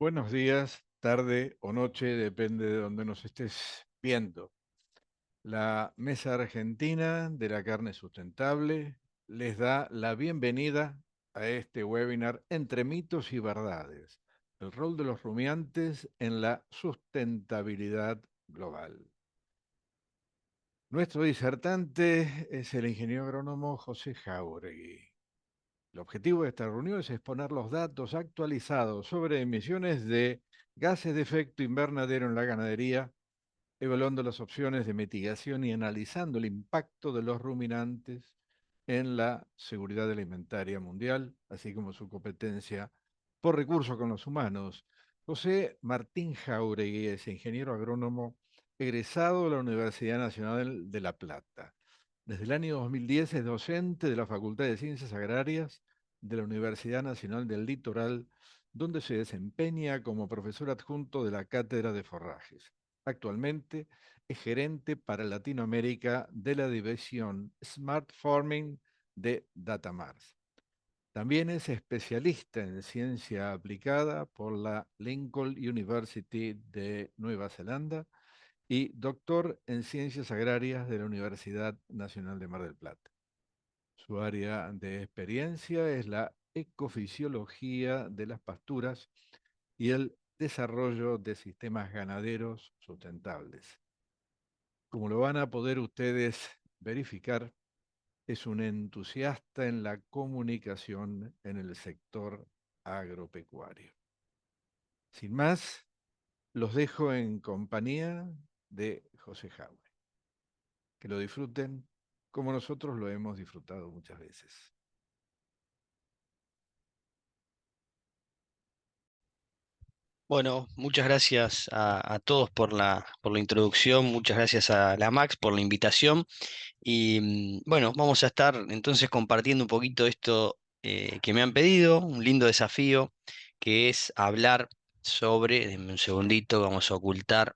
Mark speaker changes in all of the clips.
Speaker 1: Buenos días, tarde o noche, depende de donde nos estés viendo. La Mesa Argentina de la Carne Sustentable les da la bienvenida a este webinar Entre mitos y verdades, el rol de los rumiantes en la sustentabilidad global. Nuestro disertante es el ingeniero agrónomo José Jáuregui. El objetivo de esta reunión es exponer los datos actualizados sobre emisiones de gases de efecto invernadero en la ganadería, evaluando las opciones de mitigación y analizando el impacto de los ruminantes en la seguridad alimentaria mundial, así como su competencia por recursos con los humanos. José Martín Jáuregui es ingeniero agrónomo egresado de la Universidad Nacional de La Plata. Desde el año 2010 es docente de la Facultad de Ciencias Agrarias de la Universidad Nacional del Litoral, donde se desempeña como profesor adjunto de la Cátedra de Forrajes. Actualmente es gerente para Latinoamérica de la división Smart Farming de Datamars. También es especialista en ciencia aplicada por la Lincoln University de Nueva Zelanda y doctor en ciencias agrarias de la Universidad Nacional de Mar del Plata. Su área de experiencia es la ecofisiología de las pasturas y el desarrollo de sistemas ganaderos sustentables. Como lo van a poder ustedes verificar, es un entusiasta en la comunicación en el sector agropecuario. Sin más, los dejo en compañía de José Jaure. Que lo disfruten como nosotros lo hemos disfrutado muchas veces.
Speaker 2: Bueno, muchas gracias a todos por la introducción, muchas gracias a la Max por la invitación y bueno, vamos a estar entonces compartiendo un poquito esto que me han pedido, un lindo desafío que es hablar sobre, denme un segundito, vamos a ocultar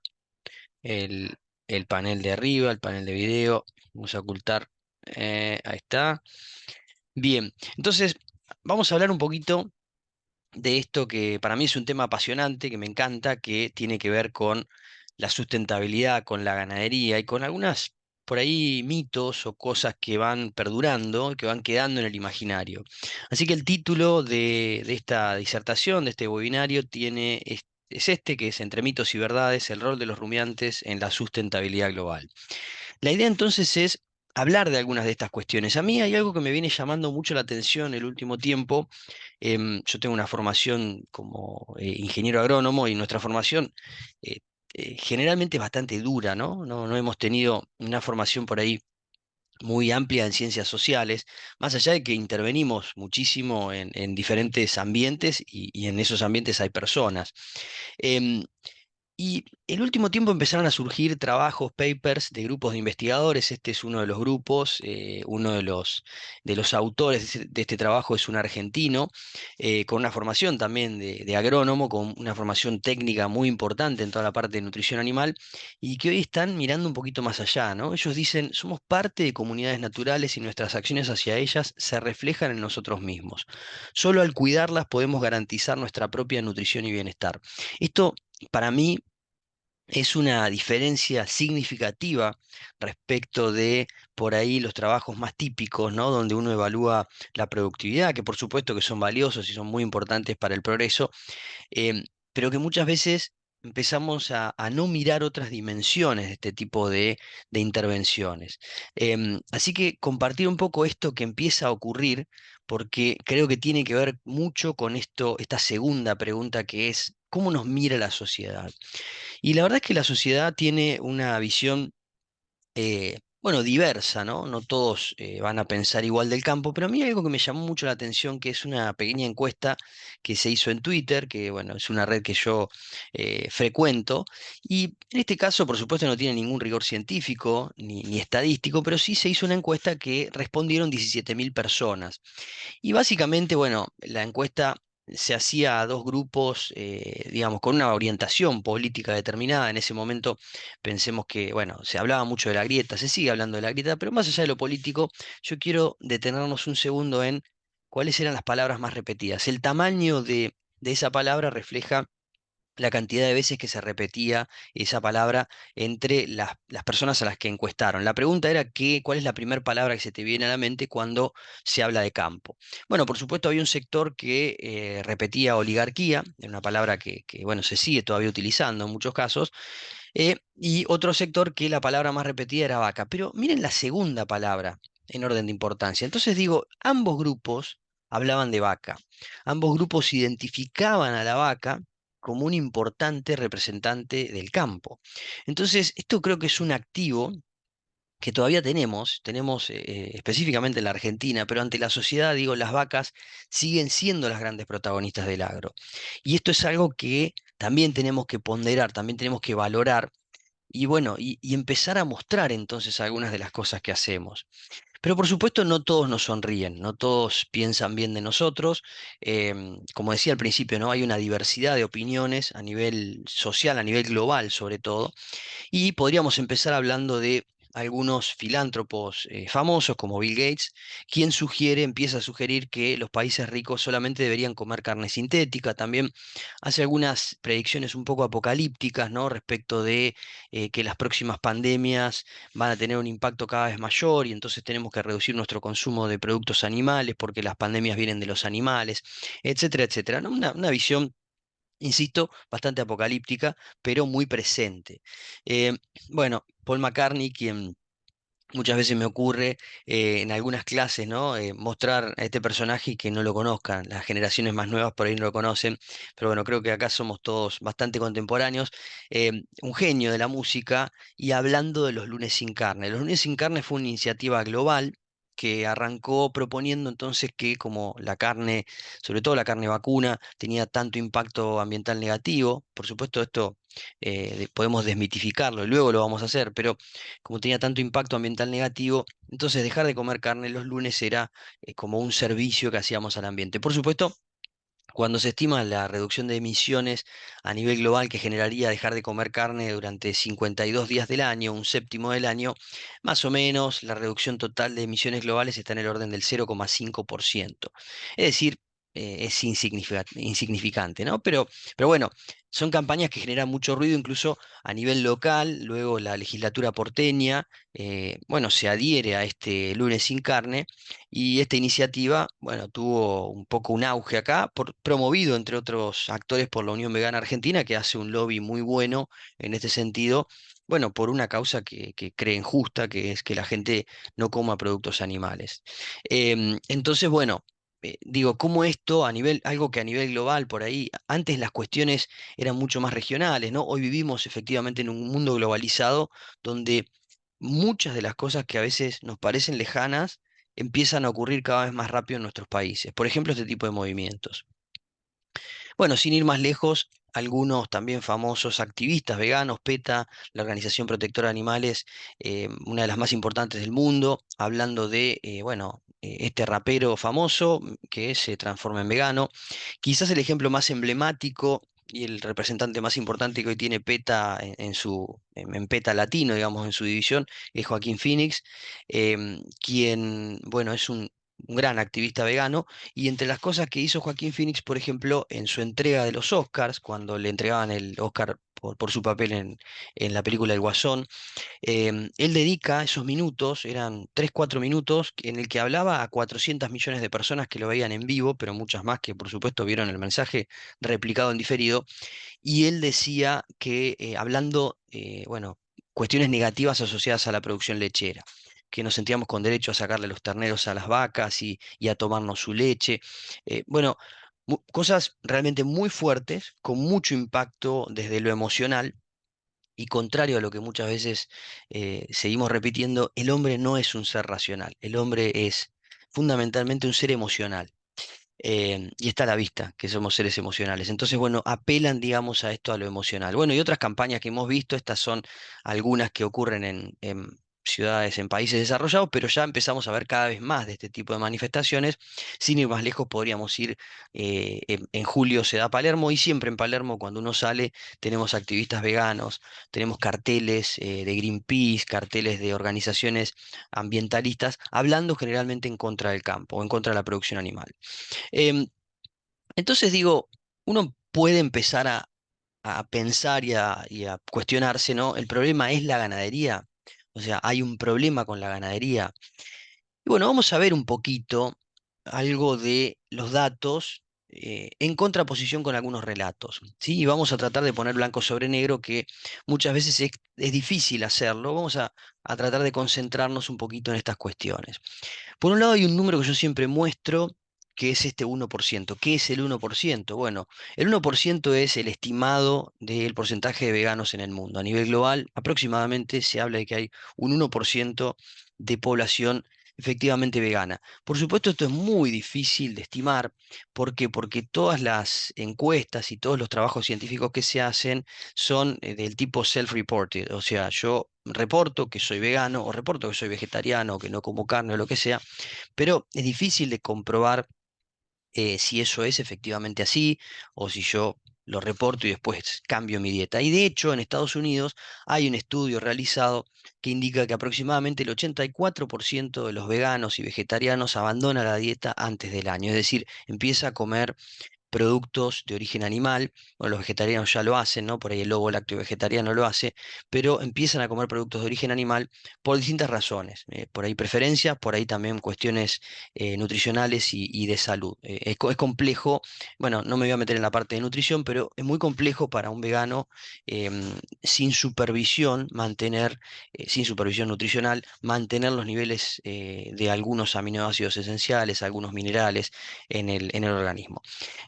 Speaker 2: el, el panel de arriba, el panel de video, vamos a ocultar, ahí está. Bien, entonces vamos a hablar un poquito de esto que para mí es un tema apasionante, que me encanta, que tiene que ver con la sustentabilidad, con la ganadería y con algunas por ahí mitos o cosas que van perdurando, que van quedando en el imaginario. Así que el título de esta disertación, de este webinario, es este, que es Entre mitos y verdades, el rol de los rumiantes en la sustentabilidad global. La idea entonces es hablar de algunas de estas cuestiones. A mí hay algo que me viene llamando mucho la atención el último tiempo. Yo tengo una formación como ingeniero agrónomo y nuestra formación eh, generalmente es bastante dura, ¿no? No hemos tenido una formación por ahí muy amplia en ciencias sociales, más allá de que intervenimos muchísimo en diferentes ambientes y en esos ambientes hay personas. Em, y el último tiempo empezaron a surgir trabajos, papers de grupos de investigadores. Este es uno de los grupos, uno de los autores de este trabajo es un argentino, con una formación también de agrónomo, con una formación técnica muy importante en toda la parte de nutrición animal, y que hoy están mirando un poquito más allá, ¿no? Ellos dicen, somos parte de comunidades naturales y nuestras acciones hacia ellas se reflejan en nosotros mismos. Solo al cuidarlas podemos garantizar nuestra propia nutrición y bienestar. Esto para mí es una diferencia significativa respecto de por ahí los trabajos más típicos, ¿no? Donde uno evalúa la productividad, que por supuesto que son valiosos y son muy importantes para el progreso, em, pero que muchas veces empezamos a no mirar otras dimensiones de este tipo de intervenciones. Así que compartir un poco esto que empieza a ocurrir, porque creo que tiene que ver mucho con esto, esta segunda pregunta que es, ¿cómo nos mira la sociedad? Y la verdad es que la sociedad tiene una visión, bueno, diversa, ¿no? No todos van a pensar igual del campo, pero a mí hay algo que me llamó mucho la atención, que es una pequeña encuesta que se hizo en Twitter, que, bueno, es una red que yo frecuento, y en este caso, por supuesto, no tiene ningún rigor científico ni estadístico, pero sí se hizo una encuesta que respondieron 17.000 personas. Y básicamente, bueno, la encuesta se hacía a dos grupos, digamos, con una orientación política determinada. En ese momento pensemos que, bueno, se hablaba mucho de la grieta, se sigue hablando de la grieta, pero más allá de lo político, yo quiero detenernos un segundo en cuáles eran las palabras más repetidas. El tamaño de esa palabra refleja la cantidad de veces que se repetía esa palabra entre las personas a las que encuestaron. La pregunta era ¿cuál es la primera palabra que se te viene a la mente cuando se habla de campo? Bueno, por supuesto había un sector que repetía oligarquía, era una palabra bueno, se sigue todavía utilizando en muchos casos, y otro sector que la palabra más repetida era vaca. Pero miren la segunda palabra en orden de importancia. Entonces digo, ambos grupos hablaban de vaca. Ambos grupos identificaban a la vaca como un importante representante del campo. Entonces, esto creo que es un activo que todavía tenemos específicamente en la Argentina, pero ante la sociedad, digo, las vacas siguen siendo las grandes protagonistas del agro. Y esto es algo que también tenemos que ponderar, también tenemos que valorar y bueno, y empezar a mostrar entonces algunas de las cosas que hacemos. Pero por supuesto no todos nos sonríen, no todos piensan bien de nosotros. Como decía al principio, ¿no? Hay una diversidad de opiniones a nivel social, a nivel global sobre todo. Y podríamos empezar hablando de algunos filántropos famosos como Bill Gates, quien empieza a sugerir que los países ricos solamente deberían comer carne sintética. También hace algunas predicciones un poco apocalípticas, ¿no? Respecto de que las próximas pandemias van a tener un impacto cada vez mayor y entonces tenemos que reducir nuestro consumo de productos animales porque las pandemias vienen de los animales, etcétera, etcétera, ¿no? Una visión, insisto, bastante apocalíptica, pero muy presente. Eh, bueno, Paul McCartney, quien muchas veces me ocurre en algunas clases, ¿no? Mostrar a este personaje y que no lo conozcan. Las generaciones más nuevas por ahí no lo conocen, pero bueno, creo que acá somos todos bastante contemporáneos. Un genio de la música y hablando de los lunes sin carne. Los lunes sin carne fue una iniciativa global que arrancó proponiendo entonces que como la carne, sobre todo la carne vacuna, tenía tanto impacto ambiental negativo, por supuesto esto podemos desmitificarlo y luego lo vamos a hacer, pero como tenía tanto impacto ambiental negativo, entonces dejar de comer carne los lunes era como un servicio que hacíamos al ambiente. Por supuesto, cuando se estima la reducción de emisiones a nivel global que generaría dejar de comer carne durante 52 días del año, un séptimo del año, más o menos la reducción total de emisiones globales está en el orden del 0,5%. Es decir, es insignificante, ¿no? Pero bueno, son campañas que generan mucho ruido incluso a nivel local. Luego la legislatura porteña, bueno, se adhiere a este lunes sin carne y esta iniciativa, bueno, tuvo un poco un auge acá, promovido entre otros actores por la Unión Vegana Argentina, que hace un lobby muy bueno en este sentido, bueno, por una causa que creen justa, que es que la gente no coma productos animales. Entonces, bueno. Digo, cómo esto a nivel, algo que a nivel global por ahí, antes las cuestiones eran mucho más regionales, ¿no? Hoy vivimos efectivamente en un mundo globalizado donde muchas de las cosas que a veces nos parecen lejanas empiezan a ocurrir cada vez más rápido en nuestros países. Por ejemplo, este tipo de movimientos. Bueno, sin ir más lejos, algunos también famosos activistas veganos, PETA, la Organización Protectora de Animales, una de las más importantes del mundo, hablando de, bueno, este rapero famoso que se transforma en vegano. Quizás el ejemplo más emblemático y el representante más importante que hoy tiene PETA en PETA Latino, digamos, en su división, es Joaquín Phoenix, quien, bueno, es un gran activista vegano y entre las cosas que hizo Joaquín Phoenix, por ejemplo, en su entrega de los Oscars, cuando le entregaban el Oscar por su papel en la película El Guasón, él dedica esos minutos, eran 3 4 minutos, en el que hablaba a 400 millones de personas que lo veían en vivo, pero muchas más que por supuesto vieron el mensaje replicado en diferido, y él decía que hablando, bueno, cuestiones negativas asociadas a la producción lechera, que nos sentíamos con derecho a sacarle los terneros a las vacas y a tomarnos su leche. Bueno, cosas realmente muy fuertes, con mucho impacto desde lo emocional. Y contrario a lo que muchas veces seguimos repitiendo, el hombre no es un ser racional, el hombre es fundamentalmente un ser emocional. Y está a la vista que somos seres emocionales. Entonces, bueno, apelan, digamos, a esto, a lo emocional. Bueno, y otras campañas que hemos visto, estas son algunas que ocurren en ciudades, en países desarrollados, pero ya empezamos a ver cada vez más de este tipo de manifestaciones. Sin ir más lejos, podríamos ir, en julio se da Palermo, y siempre en Palermo, cuando uno sale, tenemos activistas veganos, tenemos carteles de Greenpeace, carteles de organizaciones ambientalistas, hablando generalmente en contra del campo o en contra de la producción animal. Em, entonces digo, uno puede empezar a pensar y a cuestionarse, ¿no? El problema es la ganadería. O sea, hay un problema con la ganadería. Y bueno, vamos a ver un poquito algo de los datos en contraposición con algunos relatos, ¿sí? Y vamos a tratar de poner blanco sobre negro, que muchas veces es difícil hacerlo. Vamos a tratar de concentrarnos un poquito en estas cuestiones. Por un lado hay un número que yo siempre muestro, que es este 1%. ¿Qué es el 1%? Bueno, el 1% es el estimado del porcentaje de veganos en el mundo. A nivel global, aproximadamente se habla de que hay un 1% de población efectivamente vegana. Por supuesto, esto es muy difícil de estimar. ¿Por qué? Porque todas las encuestas y todos los trabajos científicos que se hacen son del tipo self-reported. O sea, yo reporto que soy vegano o reporto que soy vegetariano o que no como carne o lo que sea, pero es difícil de comprobar si eso es efectivamente así o si yo lo reporto y después cambio mi dieta. Y de hecho, en Estados Unidos hay un estudio realizado que indica que aproximadamente el 84% de los veganos y vegetarianos abandona la dieta antes del año, es decir, empieza a comer productos de origen animal. Bueno, los vegetarianos ya lo hacen, ¿no? Por ahí el lobo lácteo vegetariano lo hace, pero empiezan a comer productos de origen animal por distintas razones. Por ahí preferencias, por ahí también cuestiones nutricionales y de salud. Es complejo, bueno, no me voy a meter en la parte de nutrición, pero es muy complejo para un vegano sin supervisión mantener, sin supervisión nutricional, mantener los niveles de algunos aminoácidos esenciales, algunos minerales en el organismo.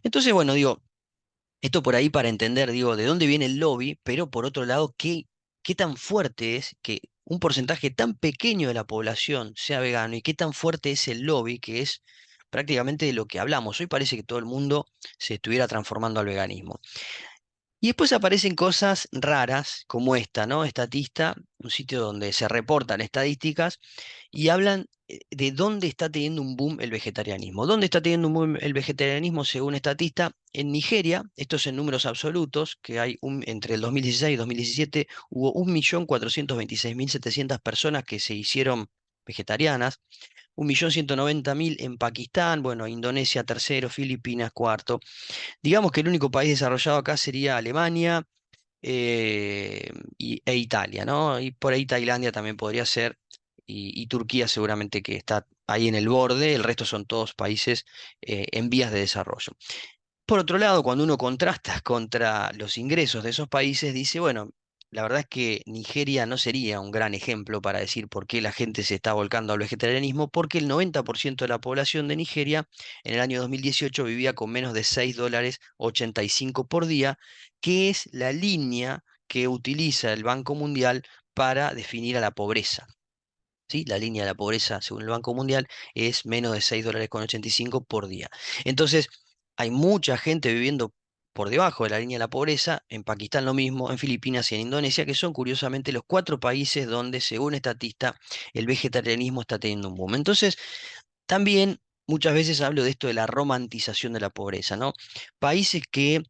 Speaker 2: Entonces, bueno, digo, esto por ahí para entender, digo, de dónde viene el lobby, pero por otro lado, qué tan fuerte es que un porcentaje tan pequeño de la población sea vegano y qué tan fuerte es el lobby, que es prácticamente de lo que hablamos. Hoy parece que todo el mundo se estuviera transformando al veganismo. Y después aparecen cosas raras como esta, ¿no? Estatista, un sitio donde se reportan estadísticas y hablan de dónde está teniendo un boom el vegetarianismo. ¿Dónde está teniendo un boom el vegetarianismo según Estatista? En Nigeria, esto es en números absolutos, que hay entre el 2016 y 2017 hubo 1.426.700 personas que se hicieron vegetarianas, 1.190.000 en Pakistán, bueno, Indonesia tercero, Filipinas cuarto. Digamos que el único país desarrollado acá sería Alemania e Italia, ¿no? Y por ahí Tailandia también podría ser, y Turquía seguramente que está ahí en el borde, el resto son todos países en vías de desarrollo. Por otro lado, cuando uno contrasta contra los ingresos de esos países, dice, bueno, la verdad es que Nigeria no sería un gran ejemplo para decir por qué la gente se está volcando al vegetarianismo, porque el 90% de la población de Nigeria en el año 2018 vivía con menos de $6.85 por día, que es la línea que utiliza el Banco Mundial para definir a la pobreza. ¿Sí? La línea de la pobreza, según el Banco Mundial, es menos de $6.85 por día. Entonces, hay mucha gente viviendo por debajo de la línea de la pobreza, en Pakistán lo mismo, en Filipinas y en Indonesia, que son curiosamente los cuatro países donde, según Estatista, el vegetarianismo está teniendo un boom. Entonces, también muchas veces hablo de esto de la romantización de la pobreza, ¿no? Países que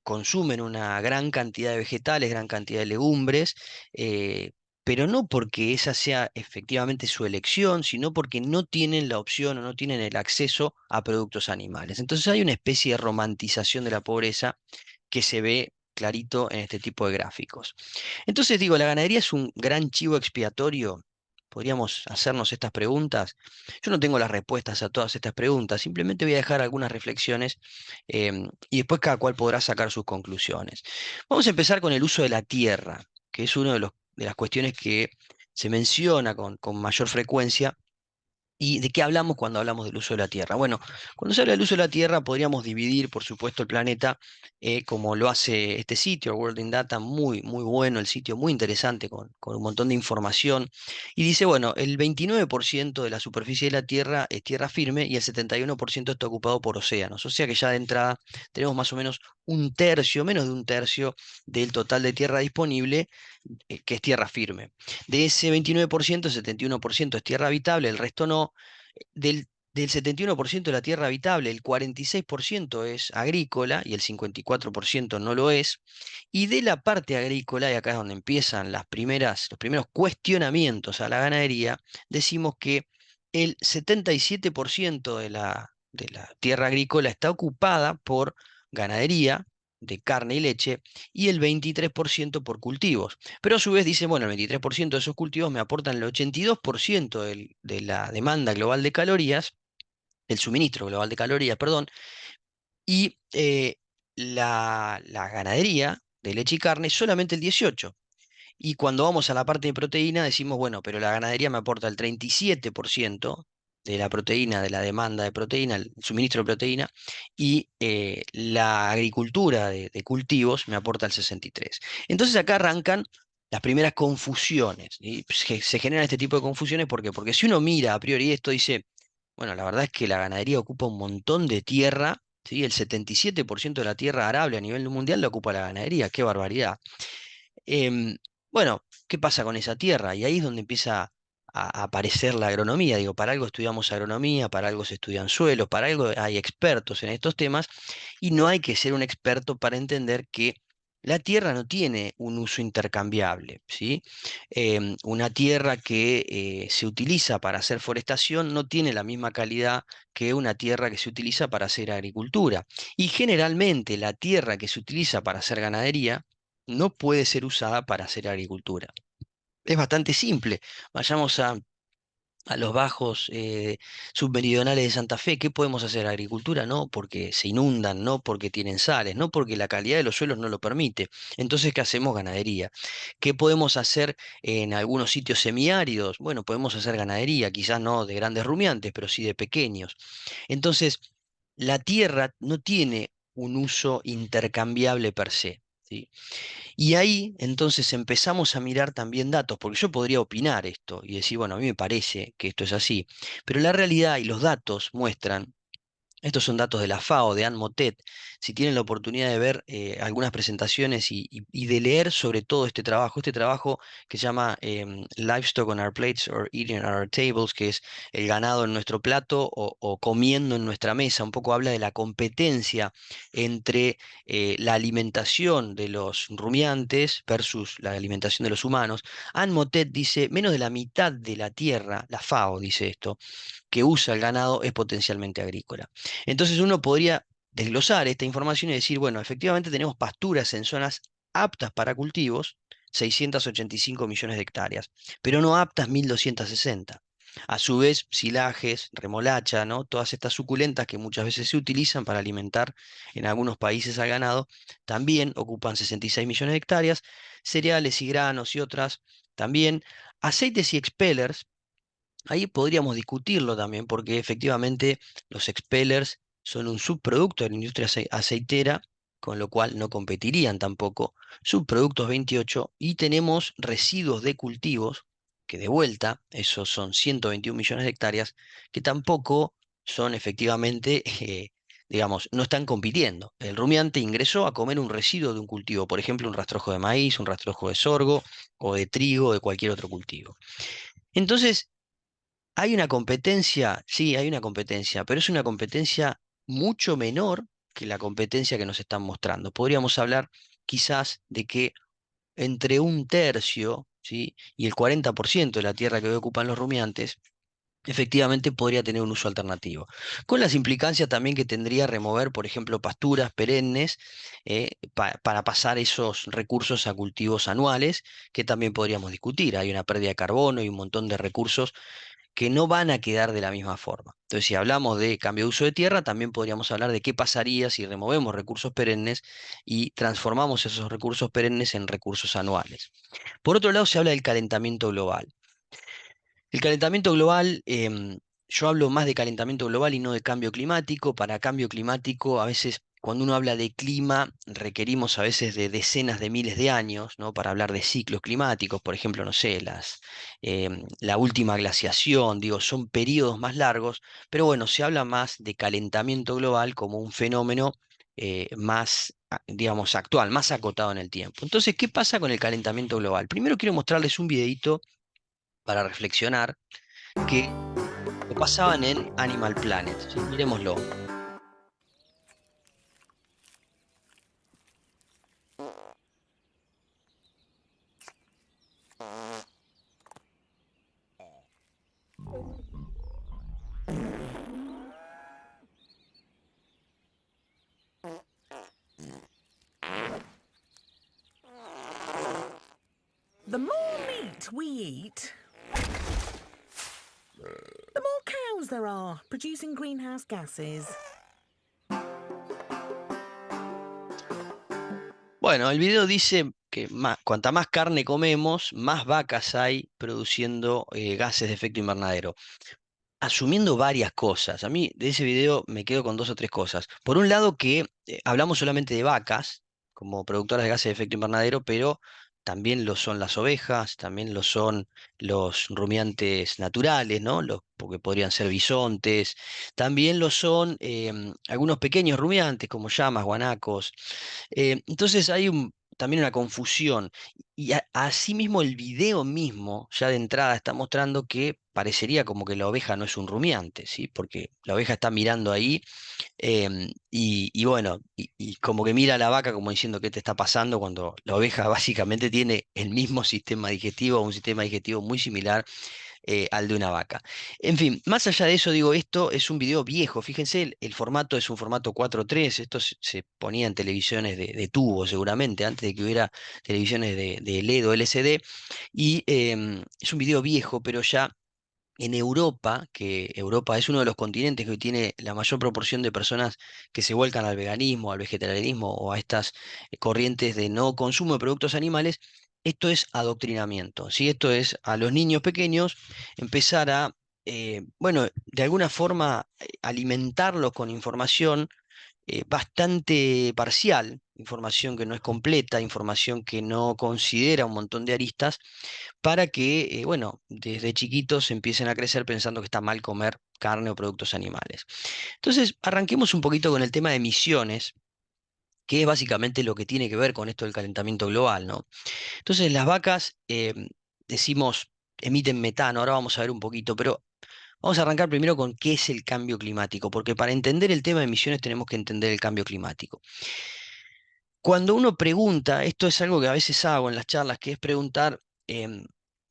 Speaker 2: consumen una gran cantidad de vegetales, gran cantidad de legumbres, eh, pero no porque esa sea efectivamente su elección, sino porque no tienen la opción o no tienen el acceso a productos animales. Entonces hay una especie de romantización de la pobreza que se ve clarito en este tipo de gráficos. Entonces digo, la ganadería es un gran chivo expiatorio. Podríamos hacernos estas preguntas. Yo no tengo las respuestas a todas estas preguntas, simplemente voy a dejar algunas reflexiones y después cada cual podrá sacar sus conclusiones. Vamos a empezar con el uso de la tierra, que es una de las cuestiones que se menciona con mayor frecuencia. ¿Y de qué hablamos cuando hablamos del uso de la Tierra? Bueno, cuando se habla del uso de la Tierra podríamos dividir, por supuesto, el planeta como lo hace este sitio, World in Data, muy, muy bueno, el sitio muy interesante con un montón de información. Y dice, bueno, el 29% de la superficie de la Tierra es tierra firme y el 71% está ocupado por océanos. O sea que ya de entrada tenemos más o menos un tercio, menos de un tercio del total de tierra disponible que es tierra firme. De ese 29%, el 71% es tierra habitable, el resto no. Del 71% de la tierra habitable, el 46% es agrícola y el 54% no lo es. Y de la parte agrícola, y acá es donde empiezan los primeros cuestionamientos a la ganadería, decimos que el 77% de la tierra agrícola está ocupada por ganadería de carne y leche y el 23% por cultivos. Pero a su vez dice, bueno, el 23% de esos cultivos me aportan el 82% de la demanda global de calorías, el suministro global de calorías, perdón, y la ganadería de leche y carne solamente el 18%. Y cuando vamos a la parte de proteína, decimos, bueno, pero la ganadería me aporta el 37% de la proteína, de la demanda de proteína, el suministro de proteína, y la agricultura de cultivos me aporta el 63%. Entonces acá arrancan las primeras confusiones. Y se generan este tipo de confusiones, ¿por qué? Porque si uno mira a priori esto, dice, bueno, la verdad es que la ganadería ocupa un montón de tierra, ¿sí? El 77% de la tierra arable a nivel mundial la ocupa la ganadería, qué barbaridad. Em, bueno, ¿qué pasa con esa tierra? Y ahí es donde empieza a aparecer la agronomía. Digo, para algo estudiamos agronomía, para algo se estudian suelos, para algo hay expertos en estos temas, y no hay que ser un experto para entender que la tierra no tiene un uso intercambiable, ¿sí? Una tierra que se utiliza para hacer forestación no tiene la misma calidad que una tierra que se utiliza para hacer agricultura. Y generalmente la tierra que se utiliza para hacer ganadería no puede ser usada para hacer agricultura. Es bastante simple. Vayamos a los bajos submeridionales de Santa Fe. ¿Qué podemos hacer? Agricultura no, porque se inundan, no porque tienen sales, no porque la calidad de los suelos no lo permite. Entonces, ¿qué hacemos? Ganadería. ¿Qué podemos hacer en algunos sitios semiáridos? Bueno, podemos hacer ganadería, quizás no de grandes rumiantes, pero sí de pequeños. Entonces, la tierra no tiene un uso intercambiable per se. ¿Sí? Y ahí entonces empezamos a mirar también datos, porque yo podría opinar esto y decir, bueno, a mí me parece que esto es así, pero la realidad y los datos muestran. Estos son datos de la FAO, de Anne Motet. Si tienen la oportunidad de ver algunas presentaciones y de leer sobre todo este trabajo que se llama Livestock on Our Plates or Eating at Our Tables, que es el ganado en nuestro plato o comiendo en nuestra mesa, un poco habla de la competencia entre la alimentación de los rumiantes versus la alimentación de los humanos. Anne Motet dice, menos de la mitad de la tierra, la FAO dice esto, que usa el ganado es potencialmente agrícola. Entonces uno podría desglosar esta información y decir, bueno, efectivamente tenemos pasturas en zonas aptas para cultivos, 685 millones de hectáreas, pero no aptas 1260. A su vez, silajes, remolacha, ¿no? Todas estas suculentas que muchas veces se utilizan para alimentar en algunos países al ganado, también ocupan 66 millones de hectáreas, cereales y granos y otras también, aceites y expellers. Ahí podríamos discutirlo también, porque efectivamente los expellers son un subproducto de la industria aceitera, con lo cual no competirían tampoco. Subproductos 28, y tenemos residuos de cultivos, que de vuelta, esos son 121 millones de hectáreas, que tampoco son efectivamente, digamos, no están compitiendo. El rumiante ingresó a comer un residuo de un cultivo, por ejemplo, un rastrojo de maíz, un rastrojo de sorgo o de trigo, o de cualquier otro cultivo. Entonces, ¿hay una competencia? Sí, hay una competencia, pero es una competencia mucho menor que la competencia que nos están mostrando. Podríamos hablar quizás de que entre un tercio, ¿sí? y el 40% de la tierra que hoy ocupan los rumiantes, efectivamente podría tener un uso alternativo. Con las implicancias también que tendría remover, por ejemplo, pasturas perennes para pasar esos recursos a cultivos anuales, que también podríamos discutir. Hay una pérdida de carbono y un montón de recursos que no van a quedar de la misma forma. Entonces, si hablamos de cambio de uso de tierra, también podríamos hablar de qué pasaría si removemos recursos perennes y transformamos esos recursos perennes en recursos anuales. Por otro lado, se habla del calentamiento global. El calentamiento global, yo hablo más de calentamiento global y no de cambio climático. Para cambio climático, a veces cuando uno habla de clima, requerimos a veces de decenas de miles de años, ¿no? Para hablar de ciclos climáticos, por ejemplo, no sé, la última glaciación, digo, son periodos más largos, pero bueno, se habla más de calentamiento global como un fenómeno más, digamos, actual, más acotado en el tiempo. Entonces, ¿qué pasa con el calentamiento global? Primero quiero mostrarles un videito para reflexionar que lo pasaban en Animal Planet, ¿sí? Miremoslo.
Speaker 3: meat we eat, the more cows there are producing greenhouse gases.
Speaker 2: Bueno, el video dice que cuanta más carne comemos, más vacas hay produciendo gases de efecto invernadero. Asumiendo varias cosas. A mí de ese video me quedo con dos o tres cosas. Por un lado que hablamos solamente de vacas como productoras de gases de efecto invernadero, pero también lo son las ovejas, también lo son los rumiantes naturales, ¿no? Porque podrían ser bisontes, también lo son algunos pequeños rumiantes como llamas, guanacos. Entonces hay también una confusión. Y asimismo el video mismo, ya de entrada, está mostrando que parecería como que la oveja no es un rumiante, ¿sí? Porque la oveja está mirando ahí y bueno, y como que mira a la vaca como diciendo qué te está pasando cuando la oveja básicamente tiene el mismo sistema digestivo, un sistema digestivo muy similar al de una vaca. En fin, más allá de eso, digo, esto es un video viejo. Fíjense, el formato es un formato 4:3. Esto se ponía en televisiones de tubo, seguramente, antes de que hubiera televisiones de LED o LCD. Y es un video viejo, pero ya en Europa, que Europa es uno de los continentes que hoy tiene la mayor proporción de personas que se vuelcan al veganismo, al vegetarianismo o a estas corrientes de no consumo de productos animales, esto es adoctrinamiento, ¿sí? Esto es a los niños pequeños empezar a, bueno, de alguna forma alimentarlos con información bastante parcial, información que no es completa, información que no considera un montón de aristas para que, bueno, desde chiquitos empiecen a crecer pensando que está mal comer carne o productos animales. Entonces, arranquemos un poquito con el tema de emisiones, que es básicamente lo que tiene que ver con esto del calentamiento global, ¿no? Entonces, las vacas, decimos, emiten metano, ahora vamos a ver un poquito, pero vamos a arrancar primero con qué es el cambio climático, porque para entender el tema de emisiones tenemos que entender el cambio climático. Cuando uno pregunta, esto es algo que a veces hago en las charlas, que es preguntar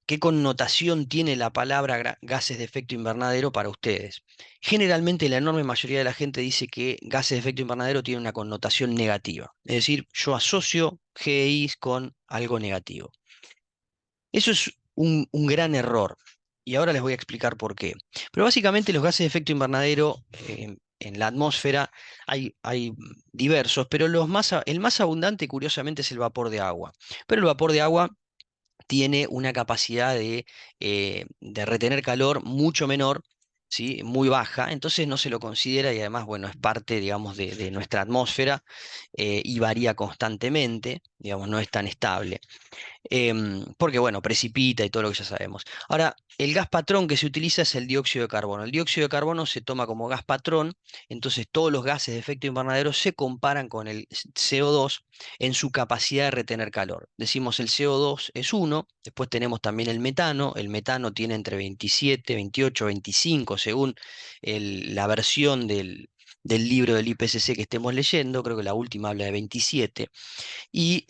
Speaker 2: qué connotación tiene la palabra gases de efecto invernadero para ustedes. Generalmente la enorme mayoría de la gente dice que gases de efecto invernadero tiene una connotación negativa. Es decir, yo asocio GEIs con algo negativo. Eso es un gran error. Y ahora les voy a explicar por qué. Pero básicamente los gases de efecto invernadero en la atmósfera hay diversos, pero el más abundante, curiosamente, es el vapor de agua. Pero el vapor de agua tiene una capacidad de retener calor mucho menor, ¿sí? Muy baja, entonces no se lo considera y además, bueno, es parte, digamos, de nuestra atmósfera y varía constantemente, digamos, no es tan estable porque bueno, precipita y todo lo que ya sabemos. Ahora, el gas patrón que se utiliza es el dióxido de carbono. El dióxido de carbono se toma como gas patrón, entonces todos los gases de efecto invernadero se comparan con el CO2 en su capacidad de retener calor. Decimos el CO2 es uno, después tenemos también el metano tiene entre 27, 28, 25 según la versión del libro del IPCC que estemos leyendo, creo que la última habla de 27. Y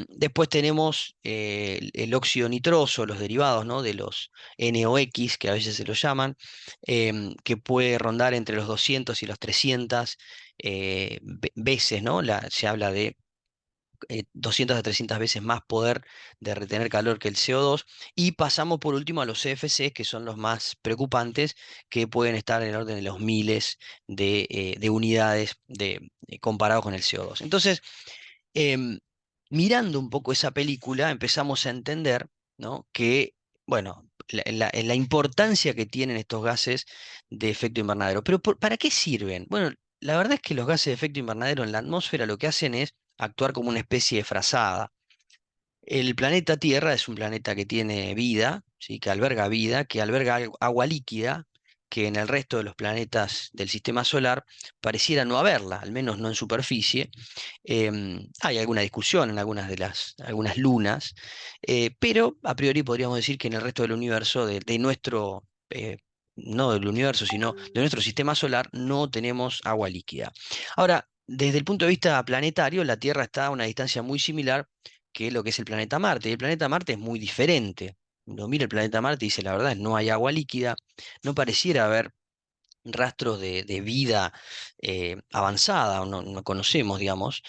Speaker 2: después tenemos el óxido nitroso, los derivados, ¿no? De los NOx, que a veces se los llaman, que puede rondar entre los 200 y los 300 veces, ¿no? Se habla de 200 a 300 veces más poder de retener calor que el CO2. Y pasamos por último a los CFCs, que son los más preocupantes, que pueden estar en el orden de los miles de unidades comparado con el CO2. Entonces, em, mirando un poco esa película, empezamos a entender, ¿no? Que, bueno, la importancia que tienen estos gases de efecto invernadero. Pero ¿para qué sirven? Bueno, la verdad es que los gases de efecto invernadero en la atmósfera lo que hacen es actuar como una especie de frazada. El planeta Tierra es un planeta que tiene vida, ¿sí? Que alberga agua líquida, que en el resto de los planetas del sistema solar pareciera no haberla, al menos no en superficie. Hay alguna discusión en algunas lunas, pero a priori podríamos decir que en el resto del universo, de nuestro, no del universo, sino de nuestro sistema solar, no tenemos agua líquida. Ahora, desde el punto de vista planetario, la Tierra está a una distancia muy similar que lo que es el planeta Marte. Y el planeta Marte es muy diferente. Uno mira el planeta Marte y dice, la verdad, no hay agua líquida, no pareciera haber rastros de vida avanzada, o no conocemos, digamos.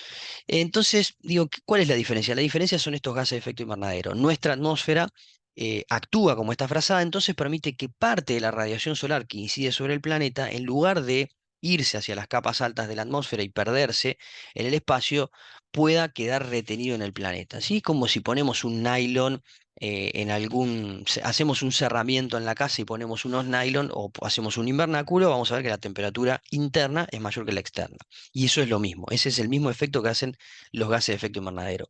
Speaker 2: Entonces, digo, ¿cuál es la diferencia? La diferencia son estos gases de efecto invernadero. Nuestra atmósfera actúa como esta frazada, entonces permite que parte de la radiación solar que incide sobre el planeta, en lugar de irse hacia las capas altas de la atmósfera y perderse en el espacio, pueda quedar retenido en el planeta. Así como si ponemos un nylon hacemos un cerramiento en la casa y ponemos unos nylon o hacemos un invernáculo, vamos a ver que la temperatura interna es mayor que la externa. Y eso es lo mismo, ese es el mismo efecto que hacen los gases de efecto invernadero.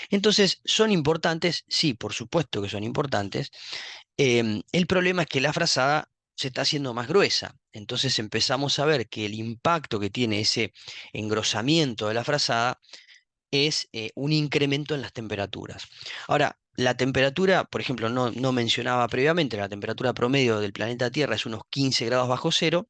Speaker 2: Entonces, ¿son importantes? Sí, por supuesto que son importantes. El problema es que la frazada se está haciendo más gruesa. Entonces empezamos a ver que el impacto que tiene ese engrosamiento de la frazada es un incremento en las temperaturas. Ahora, la temperatura, por ejemplo, no mencionaba previamente, la temperatura promedio del planeta Tierra es unos 15 grados bajo cero,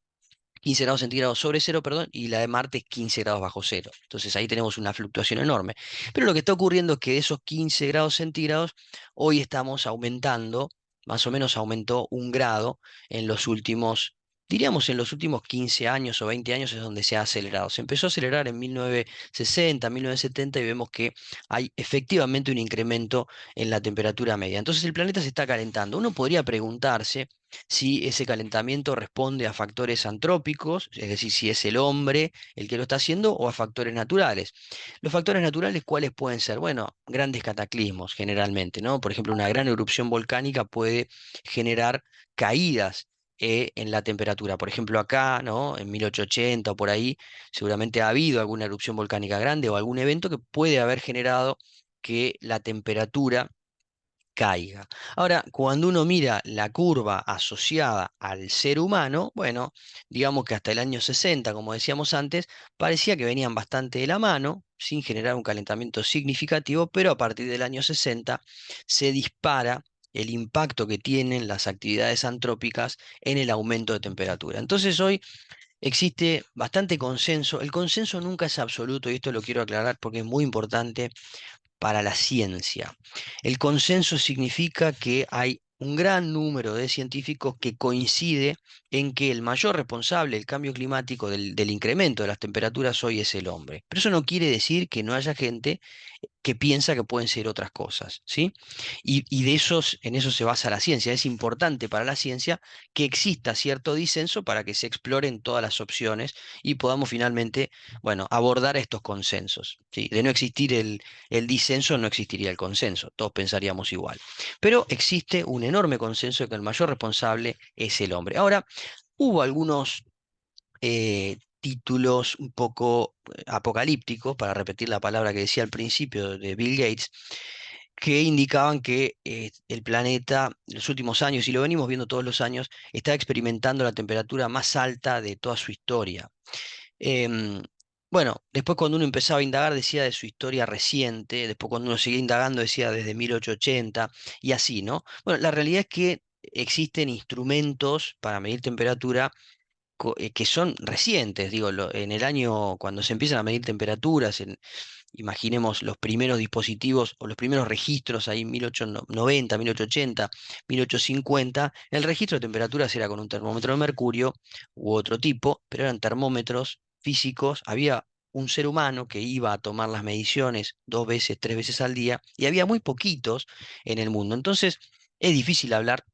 Speaker 2: 15 grados centígrados sobre cero, perdón, y la de Marte es 15 grados bajo cero. Entonces ahí tenemos una fluctuación enorme. Pero lo que está ocurriendo es que de esos 15 grados centígrados, hoy estamos aumentando, más o menos aumentó 1 grado en los últimos, diríamos en los últimos 15 años o 20 años es donde se ha acelerado. Se empezó a acelerar en 1960, 1970 y vemos que hay efectivamente un incremento en la temperatura media. Entonces el planeta se está calentando. Uno podría preguntarse si ese calentamiento responde a factores antrópicos, es decir, si es el hombre el que lo está haciendo, o a factores naturales. Los factores naturales, ¿cuáles pueden ser? Bueno, grandes cataclismos generalmente, ¿no? Por ejemplo, una gran erupción volcánica puede generar caídas en la temperatura. Por ejemplo, acá, ¿no? En 1880 o por ahí, seguramente ha habido alguna erupción volcánica grande o algún evento que puede haber generado que la temperatura caiga. Ahora, cuando uno mira la curva asociada al ser humano, bueno, digamos que hasta el año 60, como decíamos antes, parecía que venían bastante de la mano, sin generar un calentamiento significativo, pero a partir del año 60 se dispara el impacto que tienen las actividades antrópicas en el aumento de temperatura. Entonces hoy existe bastante consenso. El consenso nunca es absoluto y esto lo quiero aclarar porque es muy importante para la ciencia. El consenso significa que hay un gran número de científicos que coincide en que el mayor responsable del cambio climático, del incremento de las temperaturas hoy es el hombre. Pero eso no quiere decir que no haya gente que piensa que pueden ser otras cosas, ¿sí? Y en eso se basa la ciencia. Es importante para la ciencia que exista cierto disenso para que se exploren todas las opciones y podamos finalmente, bueno, abordar estos consensos, ¿sí? De no existir el disenso, no existiría el consenso. Todos pensaríamos igual. Pero existe un enorme consenso de que el mayor responsable es el hombre. Ahora, hubo algunos títulos un poco apocalípticos, para repetir la palabra que decía al principio de Bill Gates, que indicaban que el planeta en los últimos años, y lo venimos viendo todos los años, está experimentando la temperatura más alta de toda su historia. Em, bueno, después cuando uno empezaba a indagar decía de su historia reciente, después cuando uno seguía indagando decía desde 1880 y así, ¿no? Bueno, la realidad es que existen instrumentos para medir temperatura que son recientes, digo, en el año cuando se empiezan a medir temperaturas, imaginemos los primeros dispositivos o los primeros registros ahí 1890, 1880, 1850, el registro de temperaturas era con un termómetro de mercurio u otro tipo, pero eran termómetros físicos, había un ser humano que iba a tomar las mediciones 2 veces, 3 veces al día, y había muy poquitos en el mundo. Entonces, es difícil hablar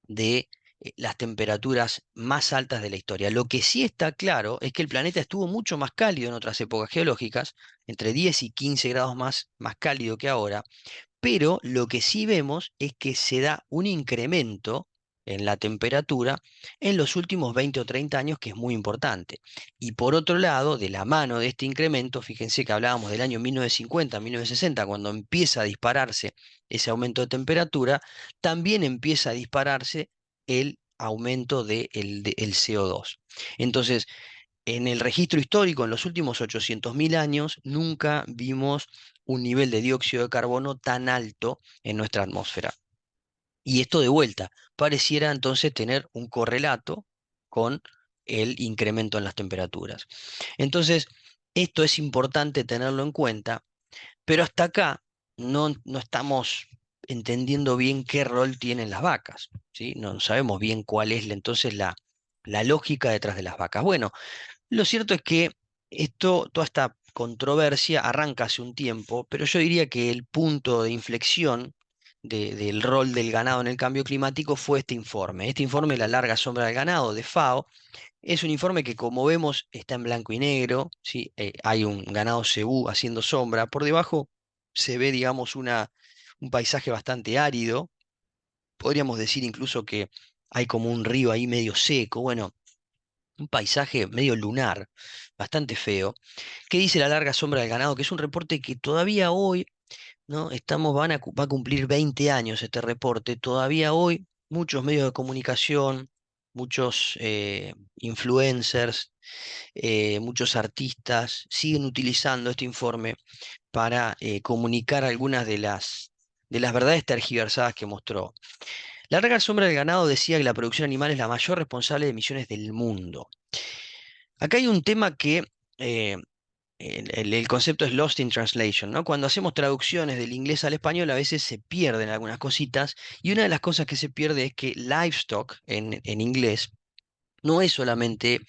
Speaker 2: de las temperaturas más altas de la historia. Lo que sí está claro es que el planeta estuvo mucho más cálido en otras épocas geológicas, entre 10 y 15 grados más cálido que ahora, pero lo que sí vemos es que se da un incremento en la temperatura en los últimos 20 o 30 años, que es muy importante. Y por otro lado, de la mano de este incremento, fíjense que hablábamos del año 1950, 1960, cuando empieza a dispararse ese aumento de temperatura, también empieza a dispararse el aumento del CO2. Entonces, en el registro histórico, en los últimos 800.000 años, nunca vimos un nivel de dióxido de carbono tan alto en nuestra atmósfera. Y esto de vuelta, pareciera entonces tener un correlato con el incremento en las temperaturas. Entonces, esto es importante tenerlo en cuenta, pero hasta acá no estamos entendiendo bien qué rol tienen las vacas, ¿sí? No sabemos bien cuál es entonces la lógica detrás de las vacas. Bueno, lo cierto es que toda esta controversia arranca hace un tiempo, pero yo diría que el punto de inflexión del rol del ganado en el cambio climático fue este informe. Este informe, La larga sombra del ganado, de FAO, es un informe que, como vemos, está en blanco y negro, ¿sí? Hay un ganado cebú haciendo sombra. Por debajo se ve, digamos, un paisaje bastante árido. Podríamos decir incluso que hay como un río ahí medio seco. Bueno, un paisaje medio lunar, bastante feo. ¿Qué dice La larga sombra del ganado? Que es un reporte que todavía hoy, ¿no? Va a cumplir 20 años este reporte. Todavía hoy muchos medios de comunicación, muchos influencers, muchos artistas siguen utilizando este informe para comunicar algunas de las verdades tergiversadas que mostró. La larga sombra del ganado decía que la producción animal es la mayor responsable de emisiones del mundo. Acá hay un tema que eh, el concepto es lost in translation, ¿no? Cuando hacemos traducciones del inglés al español a veces se pierden algunas cositas y una de las cosas que se pierde es que livestock en inglés no es solamente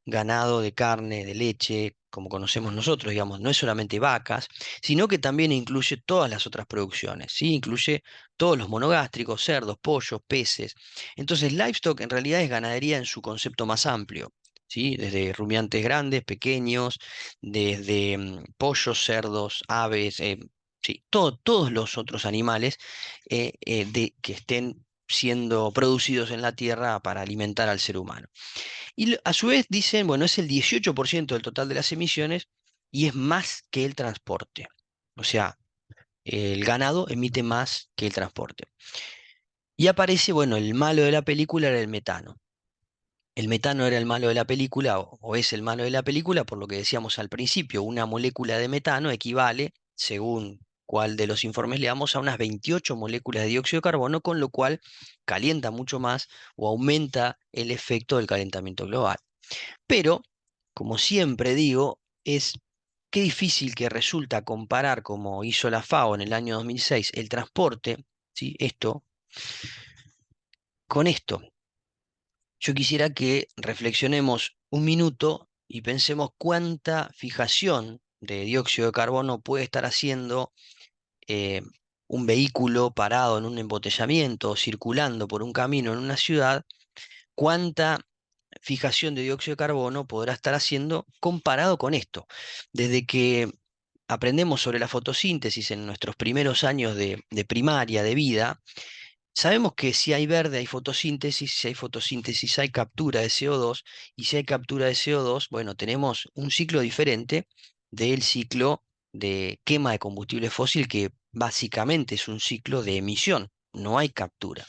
Speaker 2: ganado de carne, de leche, como conocemos nosotros, digamos, no es solamente vacas, sino que también incluye todas las otras producciones, ¿sí? Incluye todos los monogástricos, cerdos, pollos, peces. Entonces, livestock en realidad es ganadería en su concepto más amplio, ¿sí? Desde rumiantes grandes, pequeños, desde pollos, cerdos, aves, sí, todos los otros animales que estén siendo producidos en la tierra para alimentar al ser humano. Y a su vez dicen, bueno, es el 18% del total de las emisiones y es más que el transporte. O sea, el ganado emite más que el transporte. Y aparece, bueno, el malo de la película era el metano. El metano era el malo de la película o es el malo de la película, por lo que decíamos al principio, una molécula de metano equivale, según cuál de los informes leamos, a unas 28 moléculas de dióxido de carbono, con lo cual calienta mucho más o aumenta el efecto del calentamiento global. Pero, como siempre digo, es qué difícil que resulta comparar, como hizo la FAO en el año 2006, el transporte, ¿sí? Esto, con esto. Yo quisiera que reflexionemos un minuto y pensemos cuánta fijación de dióxido de carbono puede estar haciendo eh, un vehículo parado en un embotellamiento o circulando por un camino en una ciudad, cuánta fijación de dióxido de carbono podrá estar haciendo comparado con esto. Desde que aprendemos sobre la fotosíntesis en nuestros primeros años de primaria, de vida, sabemos que si hay verde hay fotosíntesis, si hay fotosíntesis hay captura de CO2, y si hay captura de CO2, bueno, tenemos un ciclo diferente del ciclo de quema de combustible fósil, que básicamente es un ciclo de emisión, no hay captura.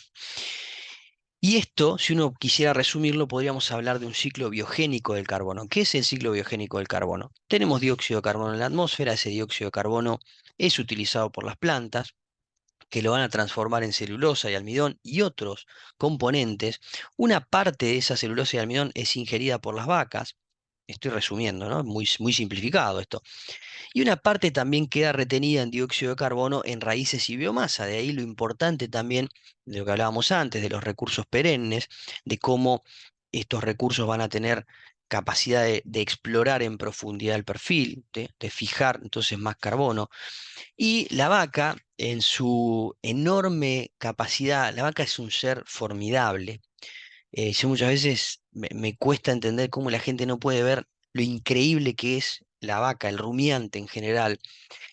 Speaker 2: Y esto, si uno quisiera resumirlo, podríamos hablar de un ciclo biogénico del carbono. ¿Qué es el ciclo biogénico del carbono? Tenemos dióxido de carbono en la atmósfera, ese dióxido de carbono es utilizado por las plantas, que lo van a transformar en celulosa y almidón y otros componentes. Una parte de esa celulosa y almidón es ingerida por las vacas. Estoy resumiendo, ¿no? Muy simplificado esto. Y una parte también queda retenida en dióxido de carbono en raíces y biomasa. De ahí lo importante también de lo que hablábamos antes, de los recursos perennes, de cómo estos recursos van a tener capacidad de explorar en profundidad el perfil, de fijar entonces más carbono. Y la vaca, en su enorme capacidad, la vaca es un ser formidable. Yo muchas veces me cuesta entender cómo la gente no puede ver lo increíble que es la vaca, el rumiante en general,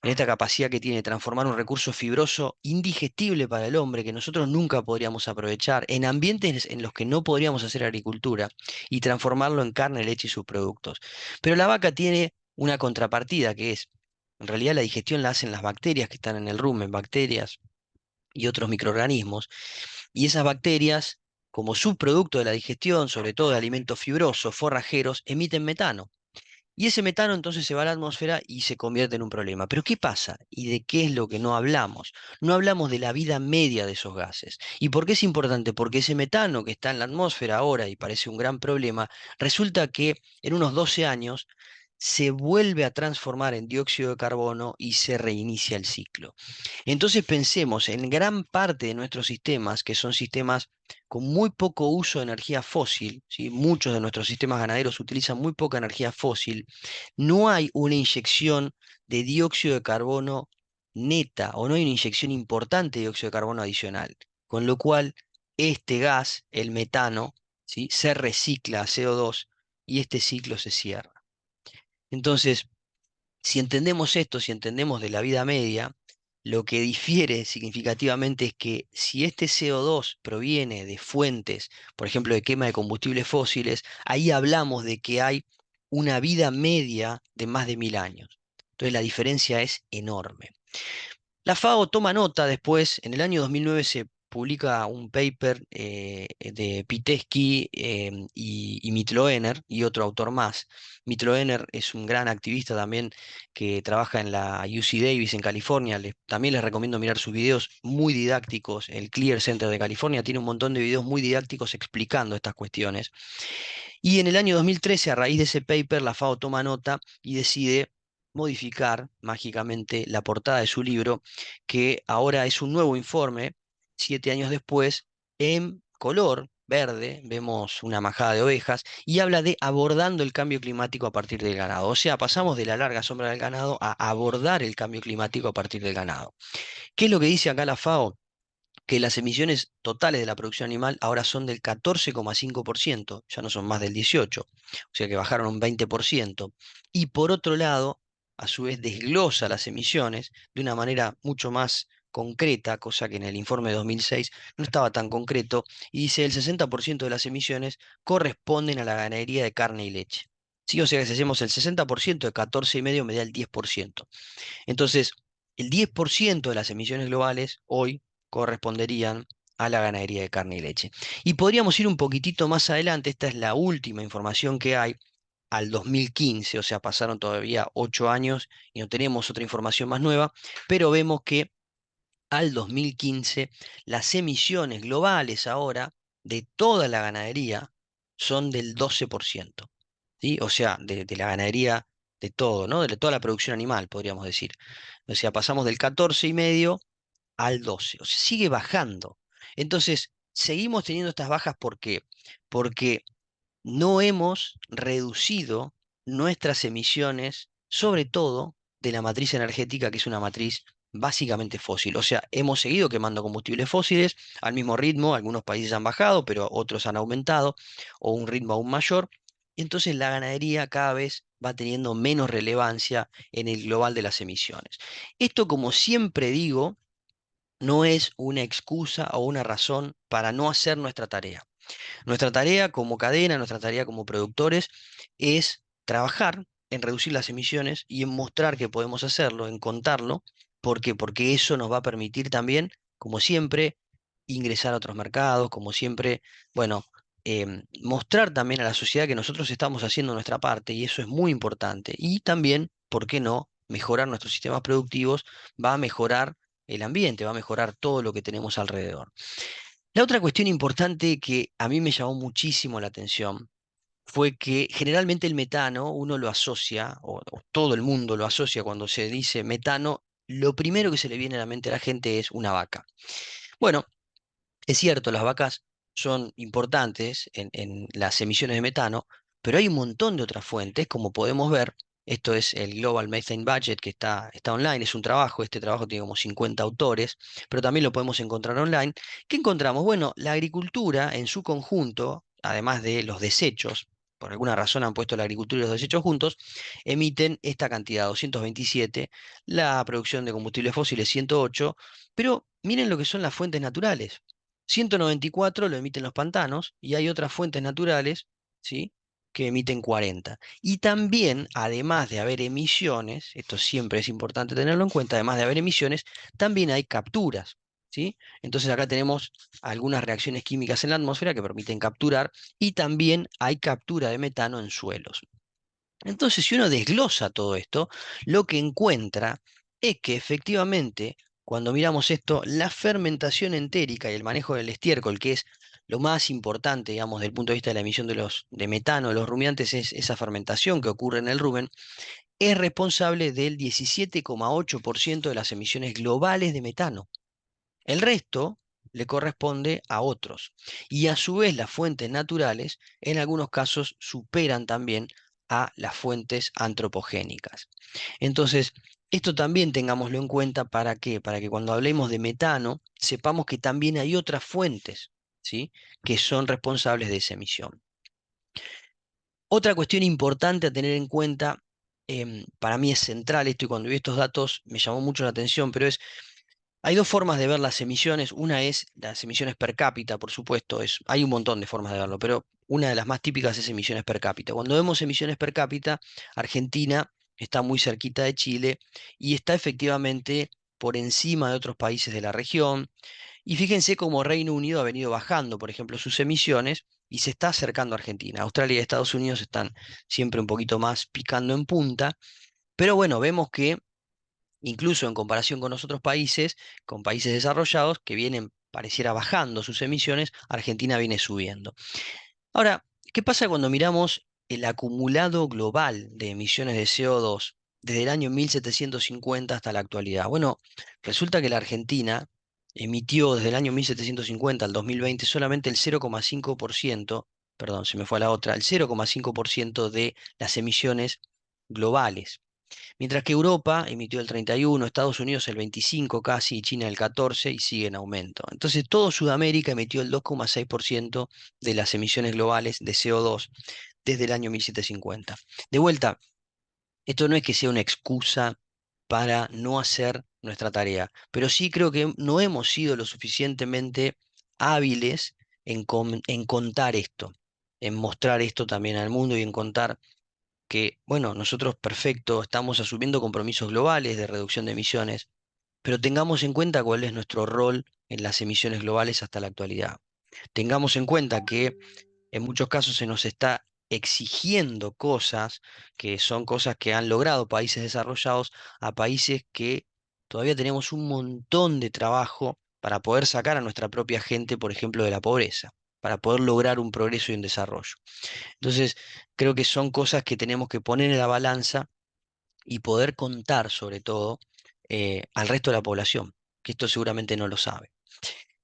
Speaker 2: en esta capacidad que tiene de transformar un recurso fibroso indigestible para el hombre, que nosotros nunca podríamos aprovechar, en ambientes en los que no podríamos hacer agricultura, y transformarlo en carne, leche y subproductos. Pero la vaca tiene una contrapartida, que es, en realidad la digestión la hacen las bacterias que están en el rumen, bacterias y otros microorganismos, y esas bacterias, como subproducto de la digestión, sobre todo de alimentos fibrosos, forrajeros, emiten metano. Y ese metano entonces se va a la atmósfera y se convierte en un problema. Pero ¿qué pasa? ¿Y de qué es lo que no hablamos? No hablamos de la vida media de esos gases. ¿Y por qué es importante? Porque ese metano que está en la atmósfera ahora y parece un gran problema, resulta que en unos 12 años se vuelve a transformar en dióxido de carbono y se reinicia el ciclo. Entonces pensemos en gran parte de nuestros sistemas, que son sistemas con muy poco uso de energía fósil, ¿sí? Muchos de nuestros sistemas ganaderos utilizan muy poca energía fósil. No hay una inyección de dióxido de carbono neta o no hay una inyección importante de dióxido de carbono adicional. Con lo cual, este gas, el metano, ¿sí?, se recicla a CO2 y este ciclo se cierra. Entonces, si entendemos esto, si entendemos de la vida media, lo que difiere significativamente es que si este CO2 proviene de fuentes, por ejemplo, de quema de combustibles fósiles, ahí hablamos de que hay una vida media de más de 1000 años. Entonces la diferencia es enorme. La FAO toma nota después, en el año 2009 se publica un paper de Pitesky y Mitloehner y otro autor más. Mitloehner es un gran activista también que trabaja en la UC Davis en California. También les recomiendo mirar sus videos muy didácticos. El Clear Center de California tiene un montón de videos muy didácticos explicando estas cuestiones. Y en el año 2013, a raíz de ese paper, la FAO toma nota y decide modificar mágicamente la portada de su libro, que ahora es un nuevo informe, 7 años después, en color verde, vemos una majada de ovejas, y habla de abordando el cambio climático a partir del ganado. O sea, pasamos de la larga sombra del ganado a abordar el cambio climático a partir del ganado. ¿Qué es lo que dice acá la FAO? Que las emisiones totales de la producción animal ahora son del 14,5%, ya no son más del 18%, o sea que bajaron un 20%. Y por otro lado, a su vez desglosa las emisiones de una manera mucho más concreta, cosa que en el informe de 2006 no estaba tan concreto, y dice el 60% de las emisiones corresponden a la ganadería de carne y leche. Sí, o sea que si hacemos el 60% de 14,5 me da el 10%. Entonces, el 10% de las emisiones globales hoy corresponderían a la ganadería de carne y leche. Y podríamos ir un poquitito más adelante, esta es la última información que hay, al 2015, o sea, pasaron todavía 8 años y no tenemos otra información más nueva, pero vemos que al 2015 las emisiones globales ahora de toda la ganadería son del 12%. ¿Sí? O sea, de la ganadería de todo, ¿no? De toda la producción animal, podríamos decir. O sea, pasamos del 14,5 al 12. O sea, sigue bajando. Entonces, seguimos teniendo estas bajas, ¿por qué? Porque no hemos reducido nuestras emisiones, sobre todo de la matriz energética, que es una matriz básicamente fósil. O sea, hemos seguido quemando combustibles fósiles al mismo ritmo, algunos países han bajado, pero otros han aumentado, o un ritmo aún mayor. Y entonces la ganadería cada vez va teniendo menos relevancia en el global de las emisiones. Esto, como siempre digo, no es una excusa o una razón para no hacer nuestra tarea. Nuestra tarea como cadena, nuestra tarea como productores es trabajar en reducir las emisiones y en mostrar que podemos hacerlo, en contarlo. ¿Por qué? Porque eso nos va a permitir también, como siempre, ingresar a otros mercados, como siempre, bueno, mostrar también a la sociedad que nosotros estamos haciendo nuestra parte y eso es muy importante. Y también, ¿por qué no? Mejorar nuestros sistemas productivos va a mejorar el ambiente, va a mejorar todo lo que tenemos alrededor. La otra cuestión importante que a mí me llamó muchísimo la atención fue que generalmente el metano uno lo asocia, o todo el mundo lo asocia cuando se dice metano, lo primero que se le viene a la mente a la gente es una vaca. Bueno, es cierto, las vacas son importantes en las emisiones de metano, pero hay un montón de otras fuentes, como podemos ver. Esto es el Global Methane Budget, que está online, es un trabajo, este trabajo tiene como 50 autores, pero también lo podemos encontrar online. ¿Qué encontramos? Bueno, la agricultura en su conjunto, además de los desechos, por alguna razón han puesto la agricultura y los desechos juntos, emiten esta cantidad, 227, la producción de combustibles fósiles 108, pero miren lo que son las fuentes naturales. 194 lo emiten los pantanos y hay otras fuentes naturales, ¿sí?, que emiten 40. Y también, además de haber emisiones, esto siempre es importante tenerlo en cuenta, además de haber emisiones, también hay capturas, ¿sí? Entonces acá tenemos algunas reacciones químicas en la atmósfera que permiten capturar y también hay captura de metano en suelos. Entonces, si uno desglosa todo esto, lo que encuentra es que efectivamente, cuando miramos esto, la fermentación entérica y el manejo del estiércol, que es lo más importante, digamos, desde el punto de vista de la emisión de metano de los rumiantes, es esa fermentación que ocurre en el rumen, es responsable del 17,8% de las emisiones globales de metano. El resto le corresponde a otros. Y a su vez las fuentes naturales en algunos casos superan también a las fuentes antropogénicas. Entonces, Esto también tengámoslo en cuenta. ¿Para qué? Para que cuando hablemos de metano, sepamos que también hay otras fuentes, ¿sí?, que son responsables de esa emisión. Otra cuestión importante a tener en cuenta, para mí es central esto, y cuando vi estos datos me llamó mucho la atención, pero hay dos formas de ver las emisiones. Una es las emisiones per cápita, por supuesto, hay un montón de formas de verlo, pero una de las más típicas es emisiones per cápita. Cuando vemos emisiones per cápita, Argentina está muy cerquita de Chile y está efectivamente por encima de otros países de la región. Y fíjense cómo Reino Unido ha venido bajando, por ejemplo, sus emisiones y se está acercando a Argentina. Australia y Estados Unidos están siempre un poquito más picando en punta, pero bueno, vemos que incluso en comparación con los otros países, con países desarrollados que vienen, pareciera, bajando sus emisiones, Argentina viene subiendo. Ahora, ¿qué pasa cuando miramos el acumulado global de emisiones de CO2 desde el año 1750 hasta la actualidad? Bueno, resulta que la Argentina emitió desde el año 1750 al 2020 solamente el 0,5%, perdón, se me fue a la otra, el 0,5% de las emisiones globales. Mientras que Europa emitió el 31, Estados Unidos el 25 casi, y China el 14, y sigue en aumento. Entonces todo Sudamérica emitió el 2,6% de las emisiones globales de CO2 desde el año 1750. De vuelta, esto no es que sea una excusa para no hacer nuestra tarea, pero sí creo que no hemos sido lo suficientemente hábiles en contar esto, en mostrar esto también al mundo y en contar que, bueno, nosotros, perfecto, estamos asumiendo compromisos globales de reducción de emisiones, pero tengamos en cuenta cuál es nuestro rol en las emisiones globales hasta la actualidad. Tengamos en cuenta que en muchos casos se nos está exigiendo cosas que son cosas que han logrado países desarrollados a países que todavía tenemos un montón de trabajo para poder sacar a nuestra propia gente, por ejemplo, de la pobreza, para poder lograr un progreso y un desarrollo. Entonces, creo que son cosas que tenemos que poner en la balanza y poder contar, sobre todo, al resto de la población, que esto seguramente no lo sabe.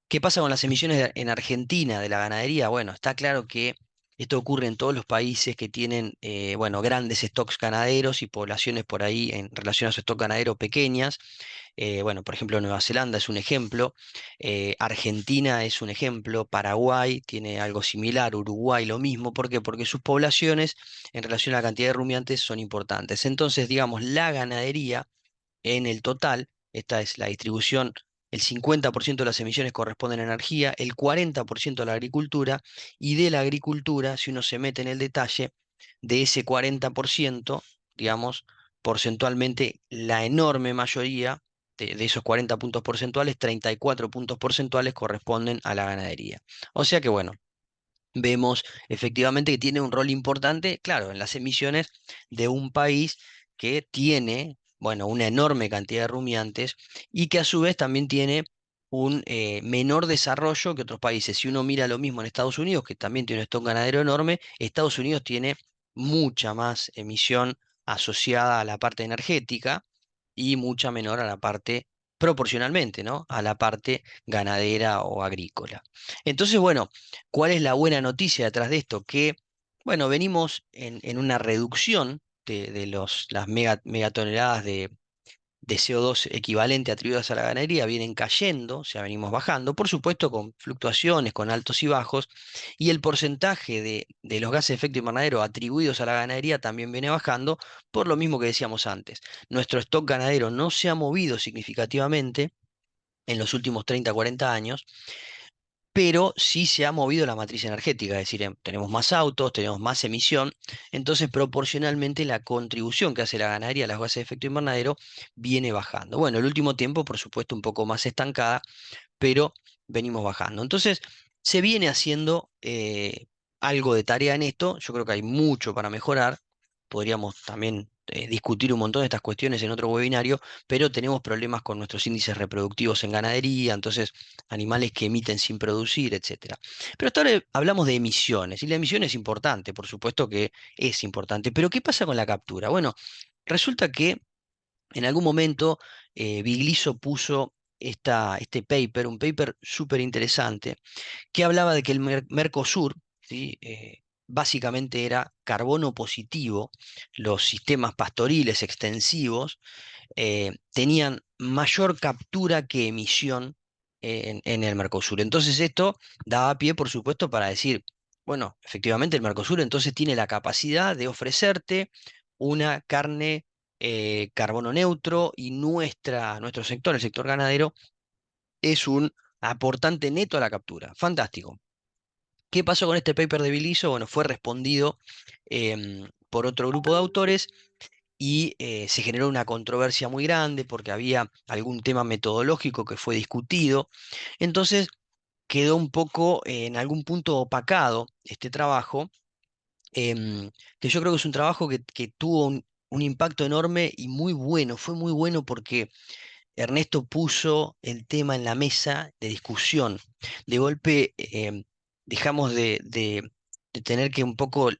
Speaker 2: ¿Qué pasa con las emisiones en Argentina de la ganadería? Bueno, está claro que esto ocurre en todos los países que tienen, bueno, grandes stocks ganaderos y poblaciones por ahí en relación a su stock ganadero pequeñas. Bueno, por ejemplo, Nueva Zelanda es un ejemplo, Argentina es un ejemplo, Paraguay tiene algo similar, Uruguay lo mismo. ¿Por qué? Porque sus poblaciones en relación a la cantidad de rumiantes son importantes. Entonces, digamos, la ganadería en el total, esta es la distribución, el 50% de las emisiones corresponden a energía, el 40% a la agricultura, y de la agricultura, si uno se mete en el detalle, de ese 40%, digamos, porcentualmente, la enorme mayoría de esos 40 puntos porcentuales, 34 puntos porcentuales corresponden a la ganadería. O sea que, bueno, vemos efectivamente que tiene un rol importante, claro, en las emisiones de un país que tiene, bueno, una enorme cantidad de rumiantes y que a su vez también tiene un menor desarrollo que otros países. Si uno mira lo mismo en Estados Unidos, que también tiene un stock ganadero enorme, Estados Unidos tiene mucha más emisión asociada a la parte energética y mucha menor a la parte, proporcionalmente, ¿no?, a la parte ganadera o agrícola. Entonces, bueno, ¿cuál es la buena noticia detrás de esto? Que, bueno, venimos en una reducción de las megatoneladas de CO2 equivalente atribuidas a la ganadería, vienen cayendo, o sea, venimos bajando, por supuesto con fluctuaciones, con altos y bajos, y el porcentaje de los gases de efecto invernadero atribuidos a la ganadería también viene bajando, por lo mismo que decíamos antes. Nuestro stock ganadero no se ha movido significativamente en los últimos 30, 40 años, pero sí se ha movido la matriz energética, es decir, tenemos más autos, tenemos más emisión, entonces proporcionalmente la contribución que hace la ganadería a las gases de efecto invernadero viene bajando. Bueno, el último tiempo, por supuesto, un poco más estancada, pero venimos bajando. Entonces, se viene haciendo algo de tarea en esto. Yo creo que hay mucho para mejorar. Podríamos también discutir un montón de estas cuestiones en otro webinario, pero tenemos problemas con nuestros índices reproductivos en ganadería, entonces animales que emiten sin producir, etcétera. Pero hasta ahora hablamos de emisiones, y la emisión es importante, por supuesto que es importante. Pero ¿qué pasa con la captura? Bueno, resulta que en algún momento Bigliso puso este paper, un paper súper interesante, que hablaba de que el Mercosur, ¿sí?, básicamente era carbono positivo, los sistemas pastoriles extensivos, tenían mayor captura que emisión en el Mercosur. Entonces esto daba pie, por supuesto, para decir, bueno, efectivamente el Mercosur entonces tiene la capacidad de ofrecerte una carne carbono neutro y nuestro sector, el sector ganadero, es un aportante neto a la captura. Fantástico. ¿Qué pasó con este paper de Biliso? Bueno, fue respondido por otro grupo de autores y se generó una controversia muy grande porque había algún tema metodológico que fue discutido. Entonces quedó un poco en algún punto opacado este trabajo, que yo creo que es un trabajo que tuvo un impacto enorme y muy bueno. Fue muy bueno porque Ernesto puso el tema en la mesa de discusión. De golpe, dejamos de tener que un poco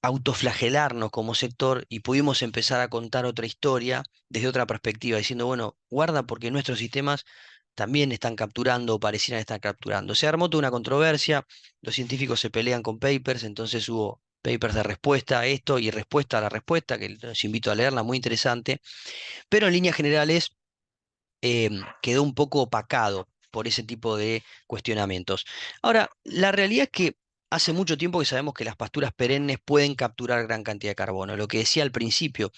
Speaker 2: autoflagelarnos como sector y pudimos empezar a contar otra historia desde otra perspectiva, diciendo, bueno, guarda porque nuestros sistemas también están capturando o parecieran estar capturando. Se armó toda una controversia, los científicos se pelean con papers, entonces hubo papers de respuesta a esto y respuesta a la respuesta, que los invito a leerla, muy interesante, pero en líneas generales quedó un poco opacado por ese tipo de cuestionamientos. Ahora, la realidad es que hace mucho tiempo que sabemos que las pasturas perennes pueden capturar gran cantidad de carbono. Lo que decía al principio,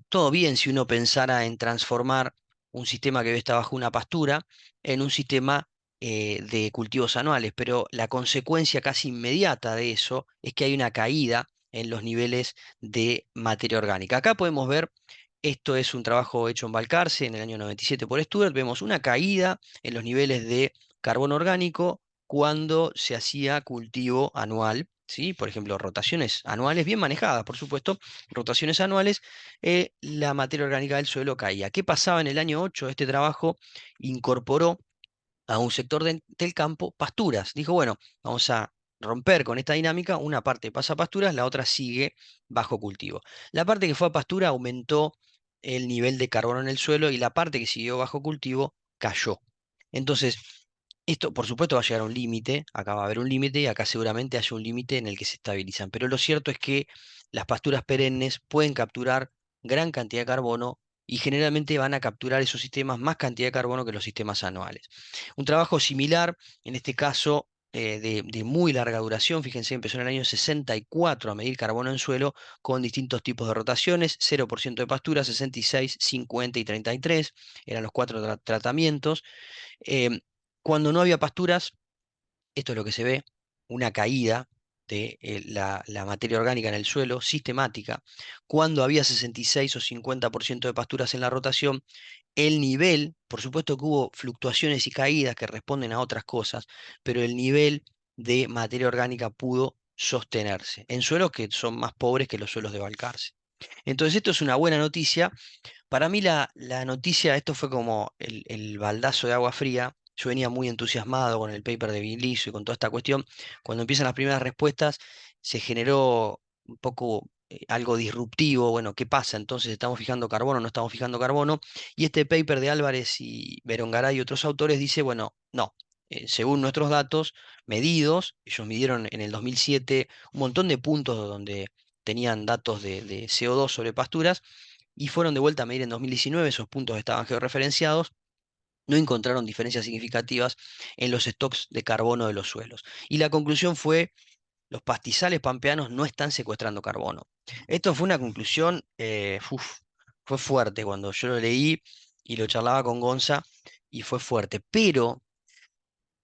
Speaker 2: todo bien si uno pensara en transformar un sistema que hoy está bajo una pastura en un sistema de cultivos anuales, pero la consecuencia casi inmediata de eso es que hay una caída en los niveles de materia orgánica. Acá podemos ver, esto es un trabajo hecho en Balcarce en el año 97 por Stuart, vemos una caída en los niveles de carbono orgánico cuando se hacía cultivo anual, ¿sí? Por ejemplo, rotaciones anuales bien manejadas, por supuesto, rotaciones anuales, la materia orgánica del suelo caía. ¿Qué pasaba en el año 8? Este trabajo incorporó a un sector del campo pasturas. Dijo, bueno, vamos a romper con esta dinámica, una parte pasa a pasturas, la otra sigue bajo cultivo. La parte que fue a pastura aumentó el nivel de carbono en el suelo y la parte que siguió bajo cultivo cayó. Entonces, esto, por supuesto, va a llegar a un límite, acá va a haber un límite y acá seguramente haya un límite en el que se estabilizan. Pero lo cierto es que las pasturas perennes pueden capturar gran cantidad de carbono y generalmente van a capturar esos sistemas más cantidad de carbono que los sistemas anuales. Un trabajo similar, en este caso de muy larga duración, fíjense, empezó en el año 64 a medir carbono en suelo con distintos tipos de rotaciones, 0% de pastura, 66, 50 y 33, eran los cuatro tratamientos. Em, Cuando no había pasturas, esto es lo que se ve, una caída de la materia orgánica en el suelo sistemática. Cuando había 66 o 50% de pasturas en la rotación, el nivel, por supuesto que hubo fluctuaciones y caídas que responden a otras cosas, pero el nivel de materia orgánica pudo sostenerse en suelos que son más pobres que los suelos de Balcarce. Entonces, esto es una buena noticia. Para mí la noticia, esto fue como el baldazo de agua fría. Yo venía muy entusiasmado con el paper de Biliso y con toda esta cuestión. Cuando empiezan las primeras respuestas, se generó un poco algo disruptivo. Bueno, ¿qué pasa? Entonces, ¿estamos fijando carbono? ¿No estamos fijando carbono? Y este paper de Álvarez y Berongaray y otros autores dice, bueno, no. Según nuestros datos medidos, ellos midieron en el 2007 un montón de puntos donde tenían datos de CO2 sobre pasturas y fueron de vuelta a medir en 2019, esos puntos estaban georreferenciados, no encontraron diferencias significativas en los stocks de carbono de los suelos. Y la conclusión fue, los pastizales pampeanos no están secuestrando carbono. Esto fue una conclusión, fue fuerte cuando yo lo leí y lo charlaba con Gonza y fue fuerte, pero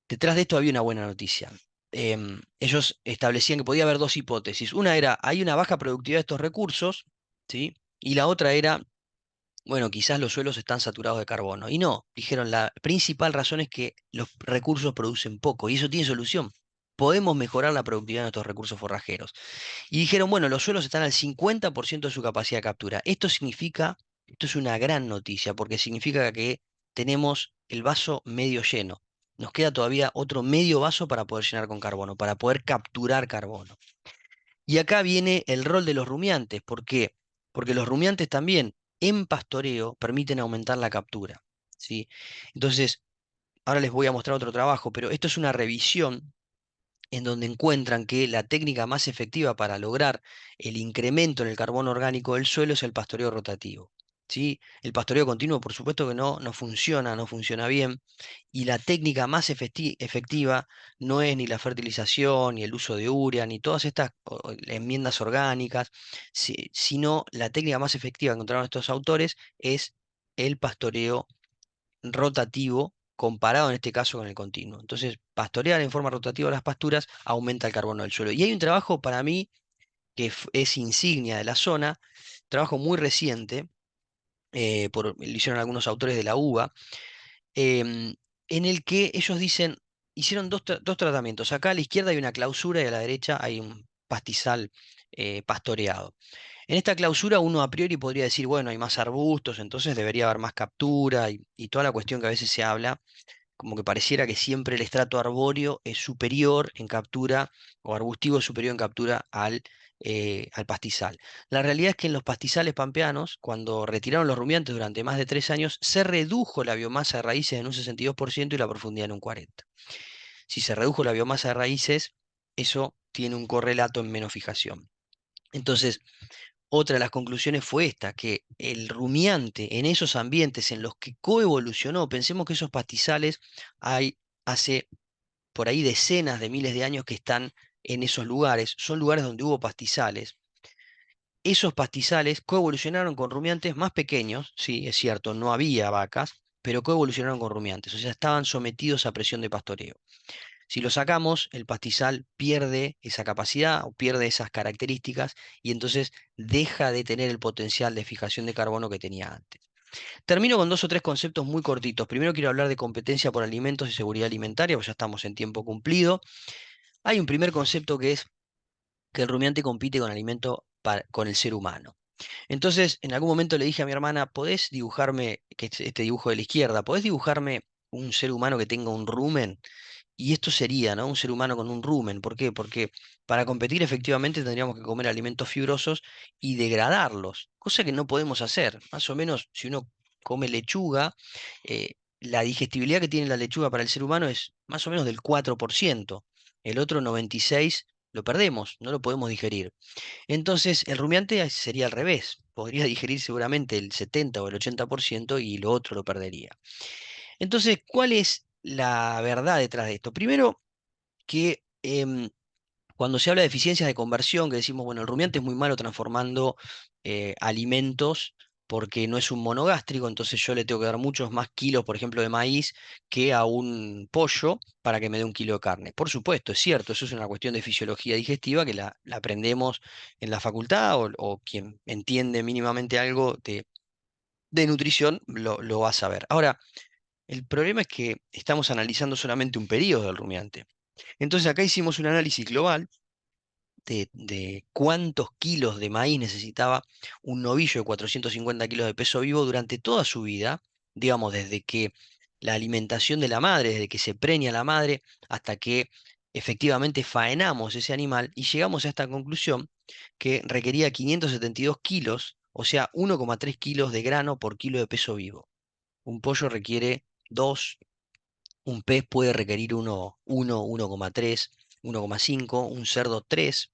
Speaker 2: detrás de esto había una buena noticia. Ellos establecían que podía haber dos hipótesis. Una era, hay una baja productividad de estos recursos, ¿sí? Y la otra era, bueno, quizás los suelos están saturados de carbono. Y no, dijeron, la principal razón es que los recursos producen poco y eso tiene solución. Podemos mejorar la productividad de nuestros recursos forrajeros. Y dijeron, bueno, los suelos están al 50% de su capacidad de captura. Esto significa, esto es una gran noticia, porque significa que tenemos el vaso medio lleno. Nos queda todavía otro medio vaso para poder llenar con carbono, para poder capturar carbono. Y acá viene el rol de los rumiantes. ¿Por qué? Porque los rumiantes también en pastoreo permiten aumentar la captura, ¿sí? Entonces, ahora les voy a mostrar otro trabajo, pero esto es una revisión en donde encuentran que la técnica más efectiva para lograr el incremento en el carbono orgánico del suelo es el pastoreo rotativo. ¿sí? El pastoreo continuo, por supuesto que no funciona, no funciona bien. Y la técnica más efectiva no es ni la fertilización, ni el uso de urea, ni todas estas enmiendas orgánicas, sino la técnica más efectiva que encontraron estos autores es el pastoreo rotativo comparado en este caso con el continuo. Entonces, pastorear en forma rotativa las pasturas aumenta el carbono del suelo. Y hay un trabajo para mí que es insignia de la zona, trabajo muy reciente, lo hicieron algunos autores de la UBA, en el que ellos dicen, hicieron dos tratamientos. Acá a la izquierda hay una clausura y a la derecha hay un pastizal pastoreado. En esta clausura uno a priori podría decir, bueno, hay más arbustos, entonces debería haber más captura y toda la cuestión que a veces se habla, como que pareciera que siempre el estrato arbóreo es superior en captura o arbustivo es superior en captura al pastizal. La realidad es que en los pastizales pampeanos, cuando retiraron los rumiantes durante más de 3 años, se redujo la biomasa de raíces en un 62% y la profundidad en un 40%. Si se redujo la biomasa de raíces, eso tiene un correlato en menos fijación. Entonces, otra de las conclusiones fue esta, que el rumiante en esos ambientes en los que coevolucionó, pensemos que esos pastizales hace por ahí decenas de miles de años que están en esos lugares, son lugares donde hubo pastizales. Esos pastizales coevolucionaron con rumiantes más pequeños, sí, es cierto, no había vacas, pero coevolucionaron con rumiantes, o sea, estaban sometidos a presión de pastoreo. Si lo sacamos, el pastizal pierde esa capacidad o pierde esas características y entonces deja de tener el potencial de fijación de carbono que tenía antes. Termino con 2 o 3 conceptos muy cortitos. Primero quiero hablar de competencia por alimentos y seguridad alimentaria, pues ya estamos en tiempo cumplido. Hay un primer concepto que es que el rumiante compite con con el ser humano. Entonces, en algún momento le dije a mi hermana, ¿podés dibujarme, que es este dibujo de la izquierda, ¿podés dibujarme un ser humano que tenga un rumen? Y esto sería, ¿no? Un ser humano con un rumen. ¿Por qué? Porque para competir efectivamente tendríamos que comer alimentos fibrosos y degradarlos, cosa que no podemos hacer. Más o menos, si uno come lechuga, la digestibilidad que tiene la lechuga para el ser humano es más o menos del 4%. El otro 96% lo perdemos, no lo podemos digerir. Entonces, el rumiante sería al revés. Podría digerir seguramente el 70 o el 80% y lo otro lo perdería. Entonces, ¿cuál es la verdad detrás de esto? Primero, que cuando se habla de eficiencias de conversión, que decimos, bueno, el rumiante es muy malo transformando alimentos porque no es un monogástrico, entonces yo le tengo que dar muchos más kilos, por ejemplo, de maíz que a un pollo para que me dé 1 kilo de carne. Por supuesto, es cierto, eso es una cuestión de fisiología digestiva que la aprendemos en la facultad o quien entiende mínimamente algo de nutrición lo va a saber. Ahora, el problema es que estamos analizando solamente un periodo del rumiante. Entonces acá hicimos un análisis global de cuántos kilos de maíz necesitaba un novillo de 450 kilos de peso vivo durante toda su vida, digamos, desde que la alimentación de la madre, desde que se preña la madre, hasta que efectivamente faenamos ese animal y llegamos a esta conclusión que requería 572 kilos, o sea, 1,3 kilos de grano por kilo de peso vivo. Un pollo requiere 2, un pez puede requerir 1,3, 1,5, un cerdo 3,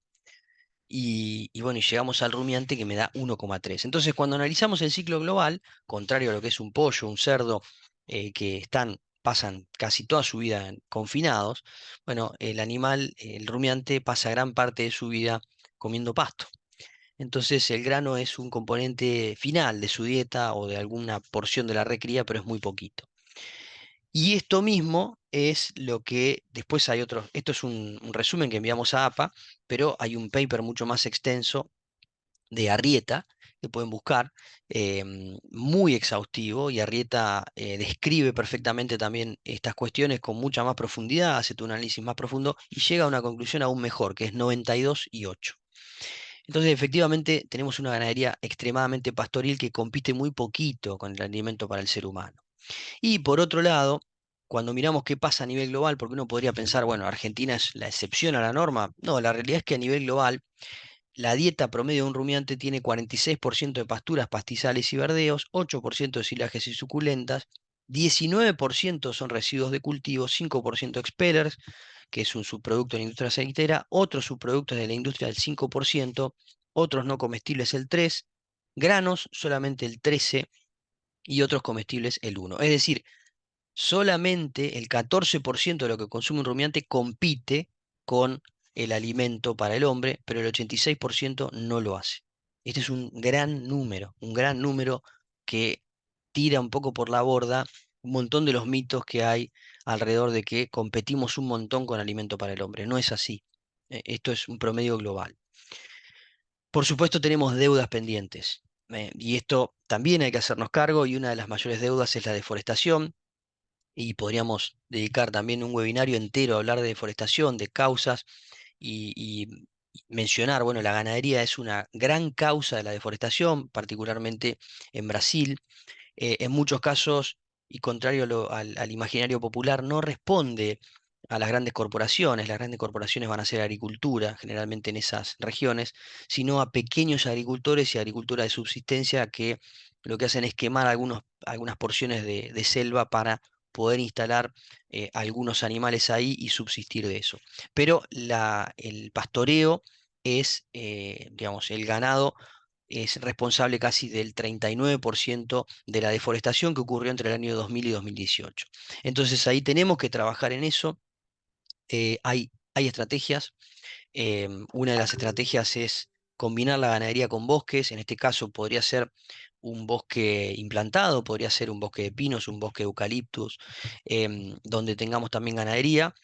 Speaker 2: y bueno, y llegamos al rumiante que me da 1,3. Entonces, cuando analizamos el ciclo global, contrario a lo que es un pollo, un cerdo, que pasan casi toda su vida confinados, bueno, el animal, el rumiante, pasa gran parte de su vida comiendo pasto. Entonces, el grano es un componente final de su dieta o de alguna porción de la recría, pero es muy poquito. Y esto mismo es lo que después hay otros, esto es un resumen que enviamos a APA, pero hay un paper mucho más extenso de Arrieta que pueden buscar, muy exhaustivo, y Arrieta describe perfectamente también estas cuestiones con mucha más profundidad, hace un análisis más profundo y llega a una conclusión aún mejor, que es 92 y 8. Entonces, efectivamente, tenemos una ganadería extremadamente pastoril que compite muy poquito con el alimento para el ser humano. Y por otro lado, cuando miramos qué pasa a nivel global, porque uno podría pensar, bueno, Argentina es la excepción a la norma. No, la realidad es que a nivel global, la dieta promedio de un rumiante tiene 46% de pasturas, pastizales y verdeos, 8% de silajes y suculentas, 19% son residuos de cultivo, 5% expellers, que es un subproducto de la industria aceitera, otros subproductos de la industria del 5%, otros no comestibles el 3%, granos solamente el 13% y otros comestibles el 1%. Es decir, solamente el 14% de lo que consume un rumiante compite con el alimento para el hombre, pero el 86% no lo hace. Este es un gran número que tira un poco por la borda un montón de los mitos que hay alrededor de que competimos un montón con alimento para el hombre. No es así. Esto es un promedio global. Por supuesto, tenemos deudas pendientes. Y esto también hay que hacernos cargo, y una de las mayores deudas es la deforestación, y podríamos dedicar también un webinario entero a hablar de deforestación, de causas y mencionar, bueno, la ganadería es una gran causa de la deforestación, particularmente en Brasil. En muchos casos, y contrario al imaginario popular, no responde a las grandes corporaciones. Las grandes corporaciones van a hacer agricultura, generalmente en esas regiones, sino a pequeños agricultores y agricultura de subsistencia que lo que hacen es quemar algunas porciones de selva para poder instalar algunos animales ahí y subsistir de eso. Pero el pastoreo es, digamos, el ganado es responsable casi del 39% de la deforestación que ocurrió entre el año 2000 y 2018. Entonces ahí tenemos que trabajar en eso. Hay estrategias. Una de las estrategias es combinar la ganadería con bosques. En este caso podría ser un bosque implantado, podría ser un bosque de pinos, un bosque de eucaliptus, donde tengamos también ganadería.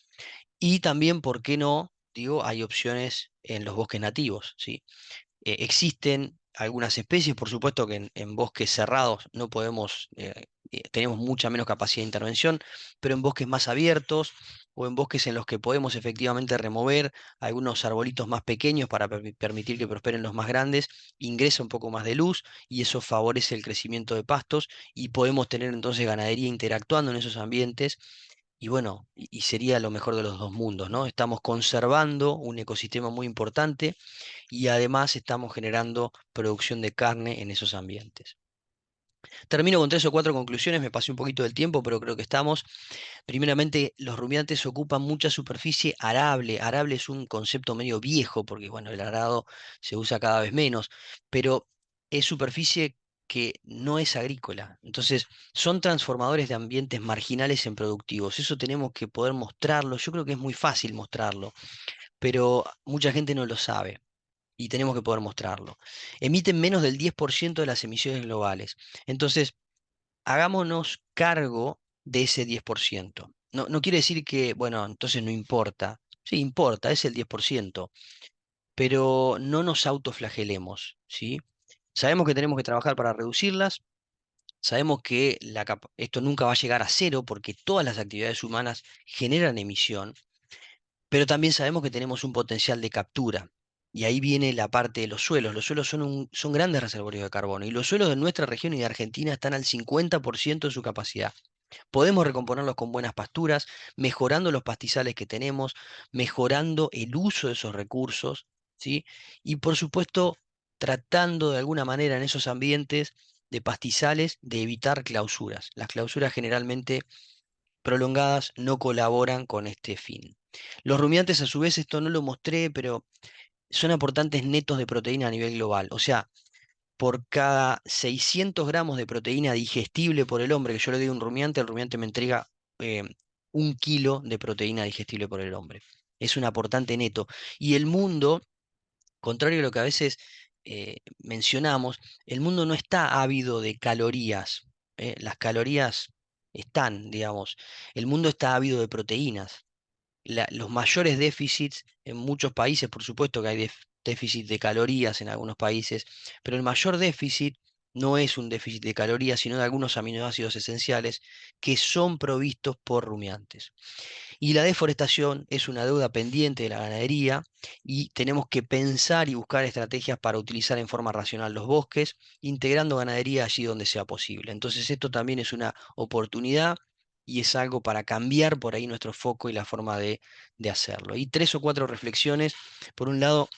Speaker 2: Y también, ¿por qué no? Digo, hay opciones en los bosques nativos, ¿sí? Existen algunas especies, por supuesto que en bosques cerrados no podemos, tenemos mucha menos capacidad de intervención, pero en bosques más abiertos o en bosques en los que podemos efectivamente remover algunos arbolitos más pequeños para permitir que prosperen los más grandes, ingresa un poco más de luz y eso favorece el crecimiento de pastos y podemos tener entonces ganadería interactuando en esos ambientes. Y bueno, y sería lo mejor de los dos mundos, ¿no? Estamos conservando un ecosistema muy importante y además estamos generando producción de carne en esos ambientes. Termino con 3 o 4 conclusiones, me pasé un poquito del tiempo, pero creo que estamos. Primeramente, los rumiantes ocupan mucha superficie arable. Arable es un concepto medio viejo, porque bueno, el arado se usa cada vez menos, pero es superficie que no es agrícola. Entonces, son transformadores de ambientes marginales en productivos. Eso tenemos que poder mostrarlo. Yo creo que es muy fácil mostrarlo, pero mucha gente no lo sabe y tenemos que poder mostrarlo. Emiten menos del 10% de las emisiones globales. Entonces, hagámonos cargo de ese 10%. No, no quiere decir que, bueno, entonces no importa. Sí, importa, es el 10%, pero no nos autoflagelemos, ¿sí? Sabemos que tenemos que trabajar para reducirlas, sabemos que esto nunca va a llegar a cero porque todas las actividades humanas generan emisión, pero también sabemos que tenemos un potencial de captura. Y ahí viene la parte de los suelos. Los suelos son grandes reservorios de carbono. Y los suelos de nuestra región y de Argentina están al 50% de su capacidad. Podemos recomponerlos con buenas pasturas, mejorando los pastizales que tenemos, mejorando el uso de esos recursos, ¿sí? Y por supuesto, tratando de alguna manera en esos ambientes de pastizales de evitar clausuras. Las clausuras generalmente prolongadas no colaboran con este fin. Los rumiantes, a su vez, esto no lo mostré, pero son aportantes netos de proteína a nivel global. O sea, por cada 600 gramos de proteína digestible por el hombre que yo le doy a un rumiante, el rumiante me entrega 1 kilo de proteína digestible por el hombre. Es un aportante neto. Y el mundo, contrario a lo que a veces mencionamos, el mundo no está ávido de calorías. Las calorías están, digamos. El mundo está ávido de proteínas. Los mayores déficits en muchos países, por supuesto que hay déficit de calorías en algunos países, pero el mayor déficit no es un déficit de calorías, sino de algunos aminoácidos esenciales que son provistos por rumiantes. Y la deforestación es una deuda pendiente de la ganadería y tenemos que pensar y buscar estrategias para utilizar en forma racional los bosques, integrando ganadería allí donde sea posible. Entonces esto también es una oportunidad y es algo para cambiar por ahí nuestro foco y la forma de hacerlo. Y 3 o 4 reflexiones. Por un lado,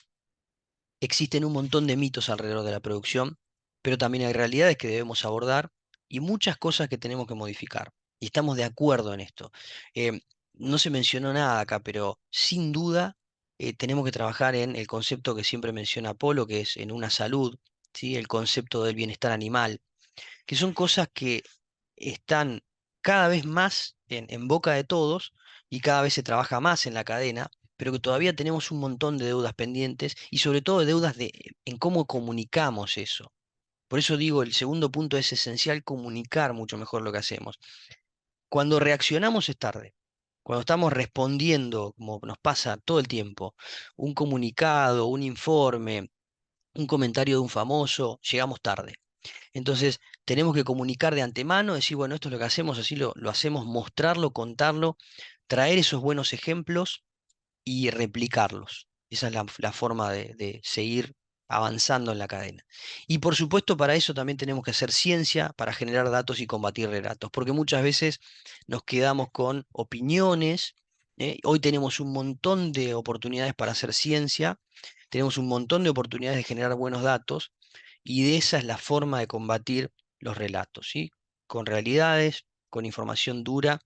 Speaker 2: existen un montón de mitos alrededor de la producción, pero también hay realidades que debemos abordar y muchas cosas que tenemos que modificar. Y estamos de acuerdo en esto. Eh, no se mencionó nada acá, pero sin duda tenemos que trabajar en el concepto que siempre menciona Polo, que es en una salud. ¿sí? El concepto del bienestar animal, que son cosas que están cada vez más en boca de todos y cada vez se trabaja más en la cadena, pero que todavía tenemos un montón de deudas pendientes y sobre todo deudas en cómo comunicamos eso. Por eso digo, el segundo punto es esencial comunicar mucho mejor lo que hacemos. Cuando reaccionamos es tarde. Cuando estamos respondiendo, como nos pasa todo el tiempo, un comunicado, un informe, un comentario de un famoso, llegamos tarde. Entonces, tenemos que comunicar de antemano, decir, bueno, esto es lo que hacemos, así lo hacemos, mostrarlo, contarlo, traer esos buenos ejemplos y replicarlos. Esa es la forma de seguir avanzando en la cadena. Y por supuesto, para eso también tenemos que hacer ciencia para generar datos y combatir relatos, porque muchas veces nos quedamos con opiniones. Hoy tenemos un montón de oportunidades para hacer ciencia, tenemos un montón de oportunidades de generar buenos datos, y de esa es la forma de combatir los relatos, ¿sí? Con realidades, con información dura,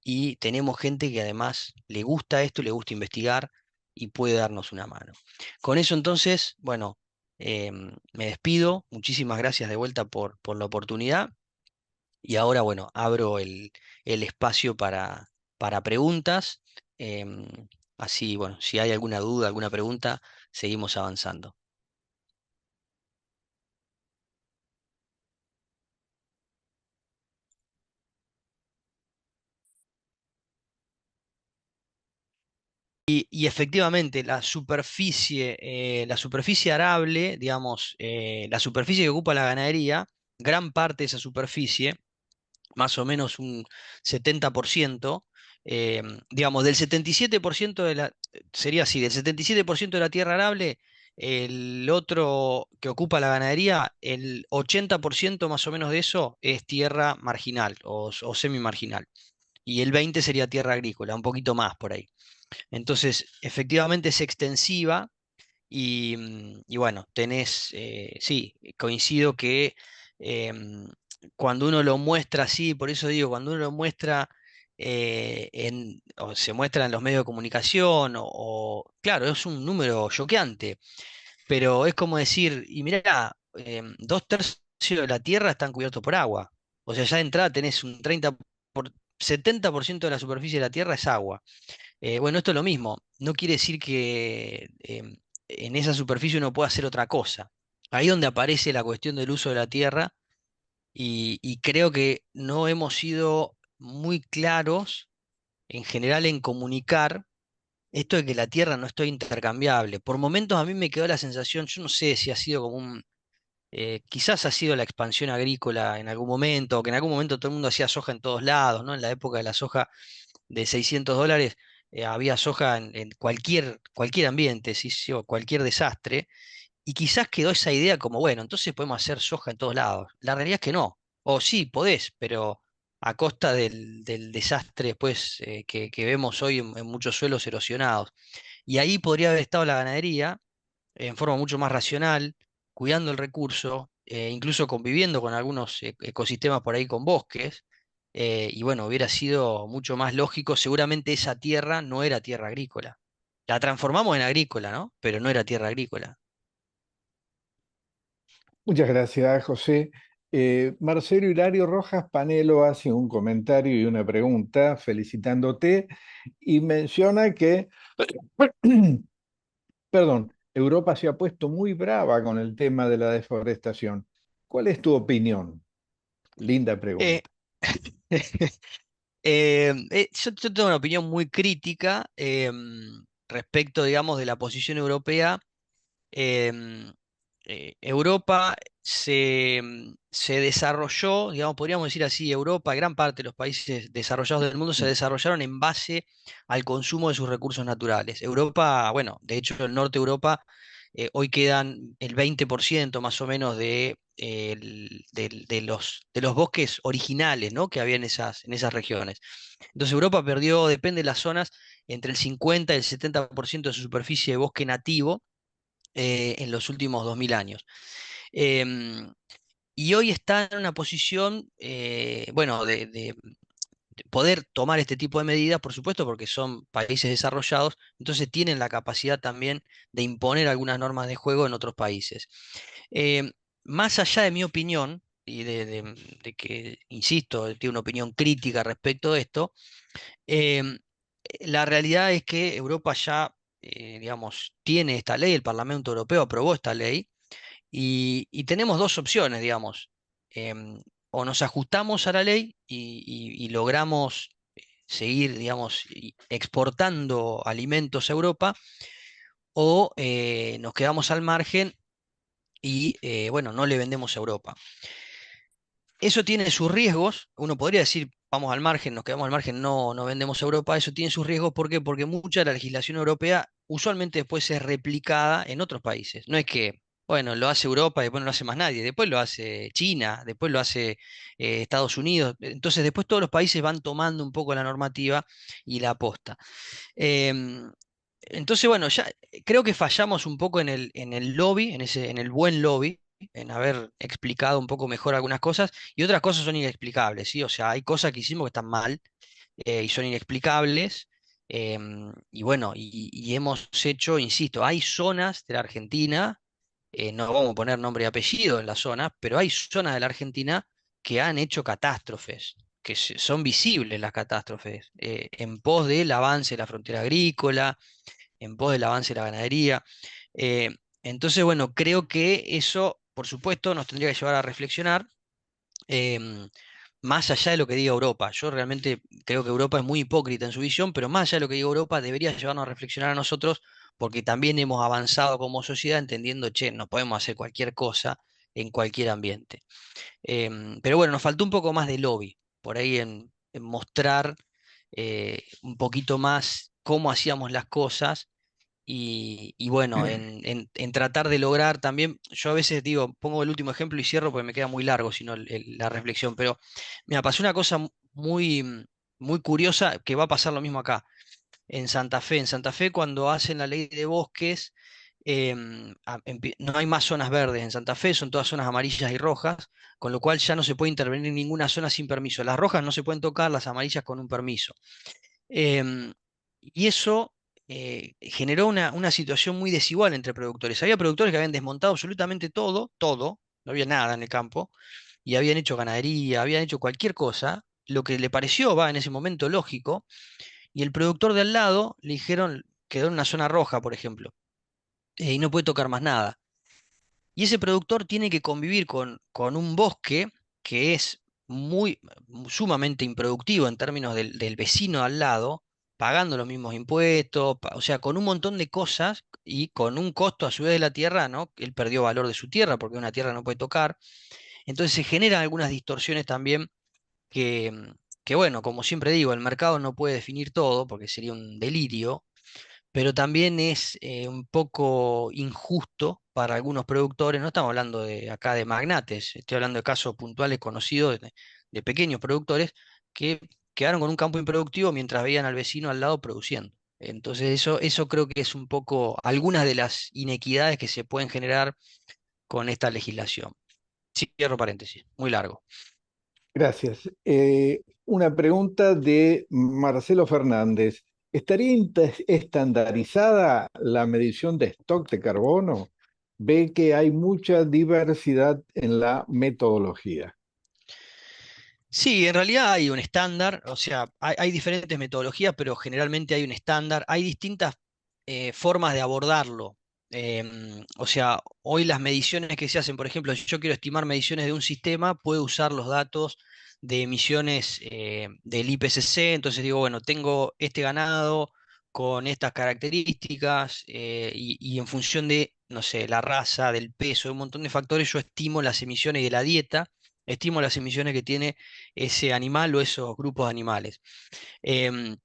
Speaker 2: y tenemos gente que además le gusta esto, le gusta investigar y puede darnos una mano. Con eso entonces, bueno, me despido. Muchísimas gracias de vuelta por la oportunidad y ahora, bueno, abro el espacio para preguntas. em, Así, bueno, si hay alguna duda, alguna pregunta, seguimos avanzando. Y efectivamente, la superficie arable, digamos, la superficie que ocupa la ganadería, gran parte de esa superficie, más o menos un 70%, digamos, del 77% sería así, del 77% de la tierra arable, el otro que ocupa la ganadería, el 80% más o menos de eso es tierra marginal o semi-marginal, y el 20 sería tierra agrícola, un poquito más por ahí. Entonces, efectivamente es extensiva y bueno, sí, coincido que em, cuando uno lo muestra así, por eso digo, cuando uno lo muestra o se muestra en los medios de comunicación, claro, es un número choqueante, pero es como decir, y mirá, 2/3 de la Tierra están cubiertos por agua. O sea, ya de entrada tenés un 70% de la superficie de la Tierra es agua. Bueno, esto es lo mismo. No quiere decir que en esa superficie uno pueda hacer otra cosa. Ahí donde aparece la cuestión del uso de la tierra y creo que no hemos sido muy claros en general en comunicar esto de que la tierra no es todo intercambiable. Por momentos a mí me quedó la sensación, yo no sé si ha sido como quizás ha sido la expansión agrícola en algún momento, o que en algún momento todo el mundo hacía soja en todos lados, ¿no? En la época de la soja de $600, había soja en cualquier ambiente, ¿sí? Sí, o cualquier desastre, y quizás quedó esa idea como, bueno, entonces podemos hacer soja en todos lados. La realidad es que no, o sí, podés, pero a costa del desastre después que vemos hoy en muchos suelos erosionados. Y ahí podría haber estado la ganadería en forma mucho más racional, cuidando el recurso, incluso conviviendo con algunos ecosistemas por ahí con bosques, y bueno, hubiera sido mucho más lógico, seguramente esa tierra no era tierra agrícola. La transformamos en agrícola, ¿no? Pero no era tierra agrícola.
Speaker 1: Muchas gracias, José. Marcelo Hilario Rojas Panelo hace un comentario y una pregunta felicitándote y menciona que, perdón, Europa se ha puesto muy brava con el tema de la deforestación. ¿Cuál es tu opinión? Linda
Speaker 2: Eh,
Speaker 1: pregunta.
Speaker 2: yo tengo una opinión muy crítica respecto, digamos, de la posición europea. em, Europa se desarrolló, digamos, podríamos decir así, Europa, gran parte de los países desarrollados del mundo se desarrollaron en base al consumo de sus recursos naturales. Europa, bueno, de hecho, el norte de Europa, hoy quedan el 20% más o menos de los bosques originales, ¿no? Que había en esas regiones. Entonces Europa perdió, depende de las zonas, entre el 50 y el 70% de su superficie de bosque nativo en los últimos 2000 años. Em, y hoy está en una posición, bueno, de poder tomar este tipo de medidas, por supuesto, porque son países desarrollados, entonces tienen la capacidad también de imponer algunas normas de juego en otros países. Em, más allá de mi opinión, y de que, insisto, tiene una opinión crítica respecto de esto, em, la realidad es que Europa ya, digamos, tiene esta ley, el Parlamento Europeo aprobó esta ley, y tenemos dos opciones, digamos. em, o nos ajustamos a la ley y logramos seguir, digamos, exportando alimentos a Europa, o nos quedamos al margen y, bueno, no le vendemos a Europa. Eso tiene sus riesgos. Uno podría decir, vamos al margen, nos quedamos al margen, no vendemos a Europa. Eso tiene sus riesgos. ¿Por qué? Porque mucha de la legislación europea usualmente después es replicada en otros países. No es que, bueno, lo hace Europa y después no lo hace más nadie. Después lo hace China, después lo hace Estados Unidos. Entonces después todos los países van tomando un poco la normativa y la aposta. Em, entonces, bueno, ya creo que fallamos un poco en el lobby, en el buen lobby, en haber explicado un poco mejor algunas cosas, y otras cosas son inexplicables, ¿sí? O sea, hay cosas que hicimos que están mal, y son inexplicables. Y bueno, y hemos hecho, insisto, hay zonas de la Argentina, no vamos a poner nombre y apellido en las zonas, pero hay zonas de la Argentina que han hecho catástrofes, son visibles las catástrofes, en pos del avance de la frontera agrícola, en pos del avance de la ganadería. Eh, entonces, bueno, creo que eso, por supuesto, nos tendría que llevar a reflexionar, em, más allá de lo que diga Europa. Yo realmente creo que Europa es muy hipócrita en su visión, pero más allá de lo que diga Europa, debería llevarnos a reflexionar a nosotros, porque también hemos avanzado como sociedad entendiendo, che, no podemos hacer cualquier cosa en cualquier ambiente. Pero bueno, nos faltó un poco más de lobby, por ahí en mostrar un poquito más cómo hacíamos las cosas, y bueno, en tratar de lograr también. Yo a veces digo, pongo el último ejemplo y cierro porque me queda muy largo, sino la reflexión, pero me pasó una cosa muy curiosa, que va a pasar lo mismo acá, en Santa Fe. En Santa Fe, cuando hacen la ley de bosques, no hay más zonas verdes en Santa Fe, son todas zonas amarillas y rojas, con lo cual ya no se puede intervenir en ninguna zona sin permiso. Las rojas no se pueden tocar, las amarillas con un permiso. Em, y eso generó una situación muy desigual entre productores. Había productores que habían desmontado absolutamente todo, todo, no había nada en el campo, y habían hecho ganadería, habían hecho cualquier cosa, lo que le pareció, va, en ese momento lógico, y el productor de al lado le dijeron, quedó en una zona roja, por ejemplo, y no puede tocar más nada. Y ese productor tiene que convivir con un bosque que es sumamente improductivo en términos del vecino al lado, pagando los mismos impuestos, o sea, con un montón de cosas y con un costo a su vez de la tierra, ¿no? Él perdió valor de su tierra porque una tierra no puede tocar. Entonces se generan algunas distorsiones también que, bueno, como siempre digo, el mercado no puede definir todo porque sería un delirio, pero también es un poco injusto para algunos productores. No estamos hablando de acá de magnates, estoy hablando de casos puntuales conocidos de pequeños productores que quedaron con un campo improductivo mientras veían al vecino al lado produciendo. Entonces eso creo que es un poco algunas de las inequidades que se pueden generar con esta legislación. Cierro paréntesis, muy largo.
Speaker 1: Gracias. Una pregunta de Marcelo Fernández. ¿Estaría estandarizada la medición de stock de carbono? Ve que hay mucha diversidad en la metodología.
Speaker 2: Sí, en realidad hay un estándar, o sea, hay diferentes metodologías, pero generalmente hay un estándar. Hay distintas formas de abordarlo. O sea, hoy las mediciones que se hacen, por ejemplo, si yo quiero estimar mediciones de un sistema, puedo usar los datos de emisiones del IPCC. Entonces digo, bueno, tengo este ganado con estas características, y en función de, no sé, la raza, del peso, de un montón de factores, yo estimo las emisiones de la dieta, estimo las emisiones que tiene ese animal o esos grupos de animales. Em,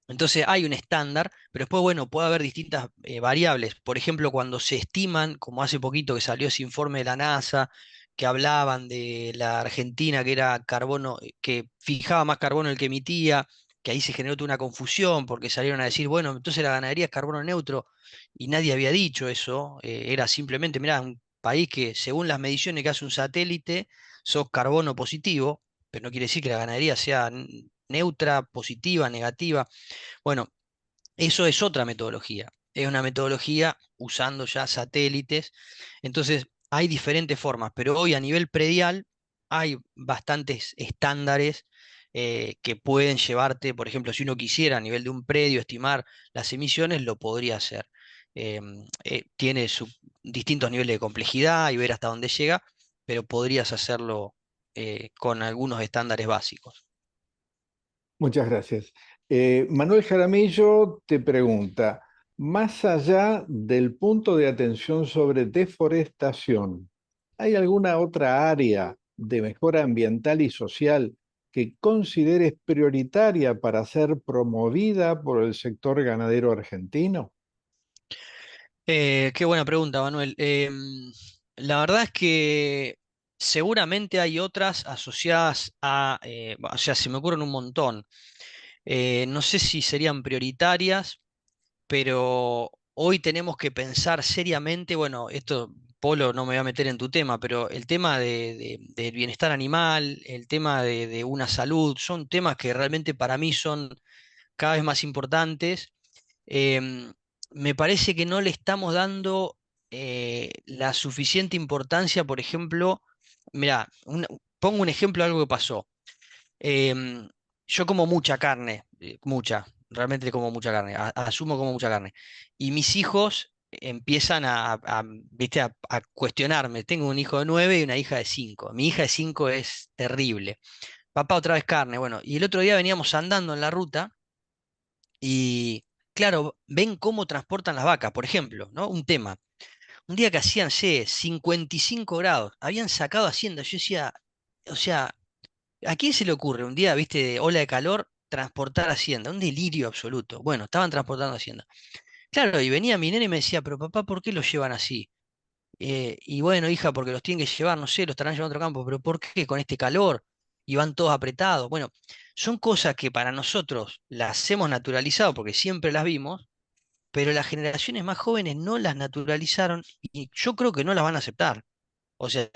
Speaker 2: entonces hay un estándar, pero después, bueno, puede haber distintas variables. Por ejemplo, cuando se estiman, como hace poquito que salió ese informe de la NASA, que hablaban de la Argentina, que era carbono, que fijaba más carbono el que emitía, que ahí se generó toda una confusión, porque salieron a decir, bueno, entonces la ganadería es carbono neutro, y nadie había dicho eso. Era simplemente, mirá, un país que según las mediciones que hace un satélite, sos carbono positivo, pero no quiere decir que la ganadería sea neutra, positiva, negativa. Bueno, eso es otra metodología. Es una metodología usando ya satélites. Entonces, hay diferentes formas, pero hoy a nivel predial hay bastantes estándares que pueden llevarte, por ejemplo, si uno quisiera a nivel de un predio estimar las emisiones, lo podría hacer. Tiene distintos niveles de complejidad y ver hasta dónde llega, pero podrías hacerlo con algunos estándares básicos.
Speaker 1: Muchas gracias. Manuel Jaramillo te pregunta, más allá del punto de atención sobre deforestación, ¿hay alguna otra área de mejora ambiental y social que consideres prioritaria para ser promovida por el sector ganadero argentino?
Speaker 2: Qué buena pregunta, Manuel. La verdad es que seguramente hay otras asociadas a, o sea, se me ocurren un montón. No sé si serían prioritarias, pero hoy tenemos que pensar seriamente, bueno, esto, Polo, no me voy a meter en tu tema, pero el tema del bienestar animal, el tema de una salud, son temas que realmente para mí son cada vez más importantes. em, Me parece que no le estamos dando la suficiente importancia, por ejemplo, mira, pongo un ejemplo de algo que pasó. Em, yo como mucha carne, mucha, realmente como mucha carne, asumo como mucha carne. Y mis hijos empiezan ¿viste? A cuestionarme. Tengo un hijo de 9 y una hija de 5. Mi hija de 5 es terrible. Papá, otra vez carne. Bueno, y el otro día veníamos andando en la ruta y, claro, ven cómo transportan las vacas, por ejemplo, ¿no? Un tema. Un día que hacían, 55 grados, habían sacado Hacienda. Yo decía, o sea, ¿a quién se le ocurre un día, viste, de ola de calor, transportar Hacienda? Un delirio absoluto. Bueno, estaban transportando Hacienda. Claro, y venía mi nene y me decía, pero papá, ¿por qué los llevan así? Y bueno, hija, porque los tienen que llevar, no sé, los estarán llevando a otro campo, pero ¿por qué con este calor? Y van todos apretados. Bueno, son cosas que para nosotros las hemos naturalizado porque siempre las vimos, pero las generaciones más jóvenes no las naturalizaron y yo creo que no las van a aceptar. O sea,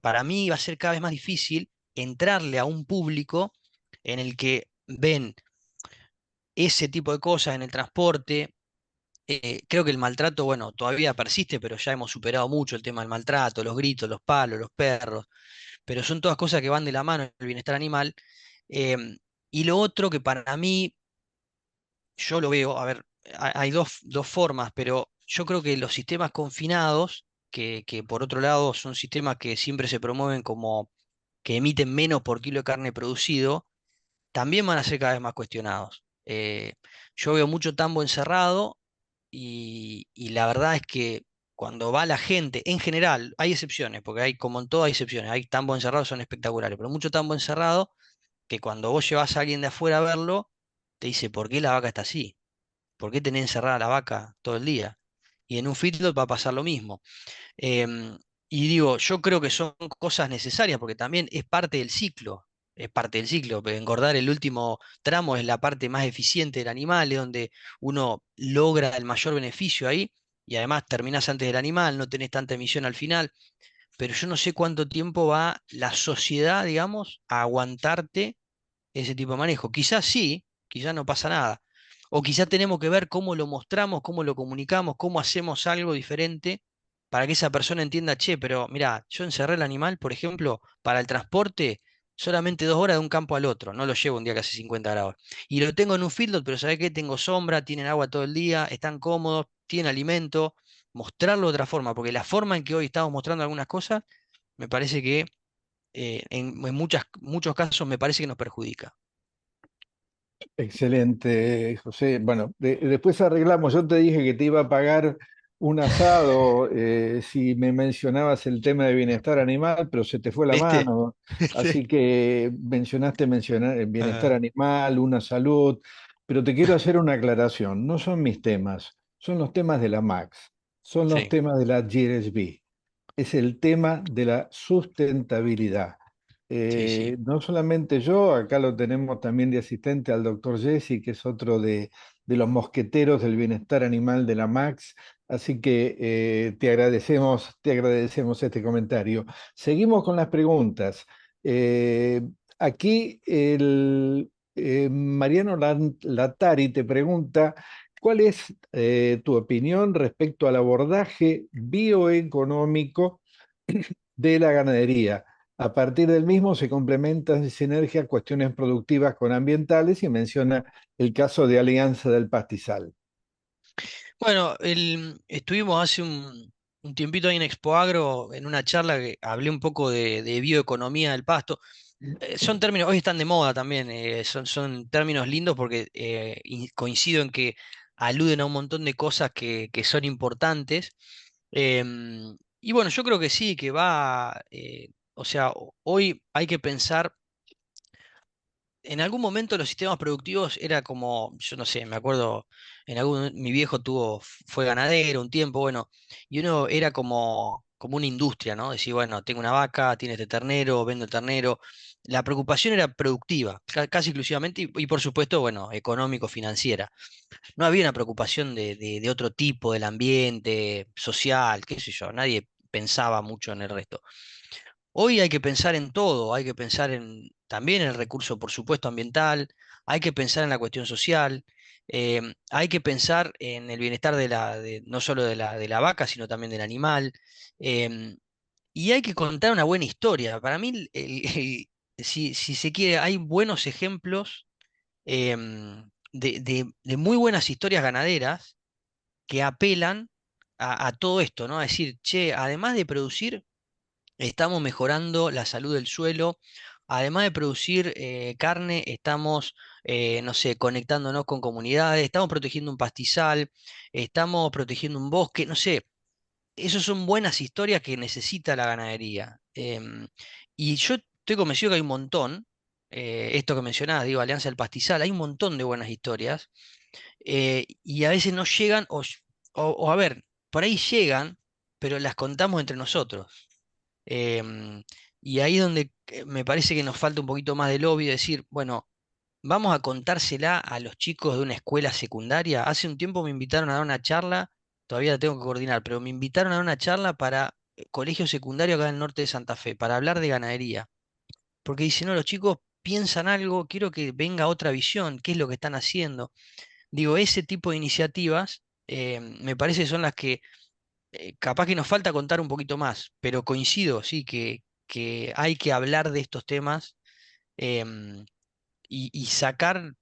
Speaker 2: para mí va a ser cada vez más difícil entrarle a un público en el que ven ese tipo de cosas en el transporte. Creo que el maltrato, bueno, todavía persiste, pero ya hemos superado mucho el tema del maltrato, los gritos, los palos, los perros, pero son todas cosas que van de la mano del bienestar animal. Em, y lo otro que para mí, yo lo veo, a ver, hay dos formas, pero yo creo que los sistemas confinados, que por otro lado son sistemas que siempre se promueven como que emiten menos por kilo de carne producido, también van a ser cada vez más cuestionados. Yo veo mucho tambo encerrado y la verdad es que cuando va la gente, en general, hay excepciones, porque hay como en todo hay excepciones, hay tambo encerrado, son espectaculares, pero mucho tambo encerrado que cuando vos llevas a alguien de afuera a verlo, te dice, ¿por qué la vaca está así? ¿Por qué tenés encerrada la vaca todo el día? Y en un feedlot va a pasar lo mismo. Em, y digo, yo creo que son cosas necesarias porque también es parte del ciclo. Es parte del ciclo. Engordar el último tramo es la parte más eficiente del animal, es donde uno logra el mayor beneficio ahí y además terminás antes del animal, no tenés tanta emisión al final. Pero yo no sé cuánto tiempo va la sociedad, digamos, a aguantarte ese tipo de manejo. Quizás sí, quizás no pasa nada. O quizás tenemos que ver cómo lo mostramos, cómo lo comunicamos, cómo hacemos algo diferente para que esa persona entienda, che, pero mira, yo encerré el animal, por ejemplo, para el transporte, solamente 2 horas de un campo al otro, no lo llevo un día que hace 50 grados. Y lo tengo en un feedlot, pero ¿sabés qué? Tengo sombra, tienen agua todo el día, están cómodos, tienen alimento. Mostrarlo de otra forma, porque la forma en que hoy estamos mostrando algunas cosas, me parece que en muchos casos me parece que nos perjudica.
Speaker 1: Excelente, José. Bueno, después arreglamos. Yo te dije que te iba a pagar un asado si me mencionabas el tema de bienestar animal, pero se te fue la
Speaker 2: ¿Viste?
Speaker 1: mano.
Speaker 2: Sí.
Speaker 1: Así que mencionaste mencionar el bienestar
Speaker 2: Ah,
Speaker 1: animal, una salud, pero te quiero hacer una aclaración. No son mis temas, son los temas de la MAX, son los
Speaker 2: sí,
Speaker 1: temas de la GRSB, es el tema de la sustentabilidad.
Speaker 2: sí, sí,
Speaker 1: No solamente yo, acá lo tenemos también de asistente al doctor Jesse, que es otro de los mosqueteros del bienestar animal de la MAX, así que te agradecemos este comentario. Seguimos con las preguntas. Eh, Aquí Mariano Latari te pregunta, ¿cuál es tu opinión respecto al abordaje bioeconómico de la ganadería. A partir del mismo se complementan en sinergia cuestiones productivas con ambientales y menciona el caso de Alianza del Pastizal.
Speaker 2: Bueno, estuvimos hace un tiempito ahí en Expo Agro en una charla que hablé un poco de bioeconomía del pasto. Son términos, hoy están de moda también, son términos lindos porque coincido en que aluden a un montón de cosas que son importantes. Y bueno, yo creo que sí, que va, o sea, hoy hay que pensar en algún momento los sistemas productivos era como, yo no sé, me acuerdo, mi viejo fue ganadero un tiempo, bueno, y uno era como una industria, ¿no? Decir, bueno, tengo una vaca, tiene este ternero, vendo el ternero. La preocupación era productiva, casi exclusivamente, y por supuesto, bueno, económico-financiera. No había una preocupación de otro tipo, del ambiente, social, qué sé yo, nadie pensaba mucho en el resto. Hoy hay que pensar en todo, hay que pensar también en el recurso, por supuesto, ambiental, hay que pensar en la cuestión social, hay que pensar en el bienestar no solo de la vaca, sino también del animal, em, y hay que contar una buena historia. Para mí, si se quiere, hay buenos ejemplos de muy buenas historias ganaderas que apelan a todo esto, ¿no? A decir, che, además de producir, estamos mejorando la salud del suelo. Además de producir carne, estamos, no sé, conectándonos con comunidades, estamos protegiendo un pastizal, estamos protegiendo un bosque, no sé. Esas son buenas historias que necesita la ganadería. Y yo estoy convencido que hay un montón, esto que mencionabas, digo, Alianza del Pastizal, hay un montón de buenas historias, y a veces no llegan, o a ver, por ahí llegan, pero las contamos entre nosotros. Em, y ahí es donde me parece que nos falta un poquito más de lobby, decir, bueno, vamos a contársela a los chicos de una escuela secundaria. Hace un tiempo me invitaron a dar una charla, todavía la tengo que coordinar, pero me invitaron a dar una charla para colegio secundario acá en el norte de Santa Fe, para hablar de ganadería. Porque dicen, no, los chicos piensan algo, quiero que venga otra visión, qué es lo que están haciendo. Digo, ese tipo de iniciativas me parece que son las que capaz que nos falta contar un poquito más, pero coincido, sí, que hay que hablar de estos temas, em, y sacar,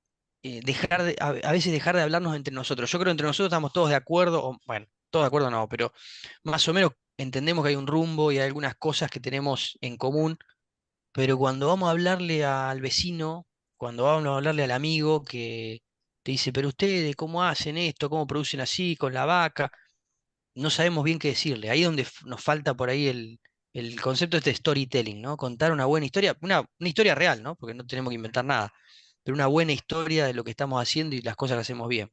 Speaker 2: a veces dejar de hablarnos entre nosotros. Yo creo que entre nosotros estamos todos de acuerdo, o bueno, todos de acuerdo no, pero más o menos entendemos que hay un rumbo y hay algunas cosas que tenemos en común, pero cuando vamos a hablarle al vecino, cuando vamos a hablarle al amigo que te dice, pero ustedes, ¿cómo hacen esto? ¿Cómo producen así con la vaca? No sabemos bien qué decirle. Ahí es donde nos falta por ahí el concepto este de storytelling, ¿no? Contar una buena historia, una historia real, ¿no? Porque no tenemos que inventar nada, pero una buena historia de lo que estamos haciendo y las cosas que hacemos bien.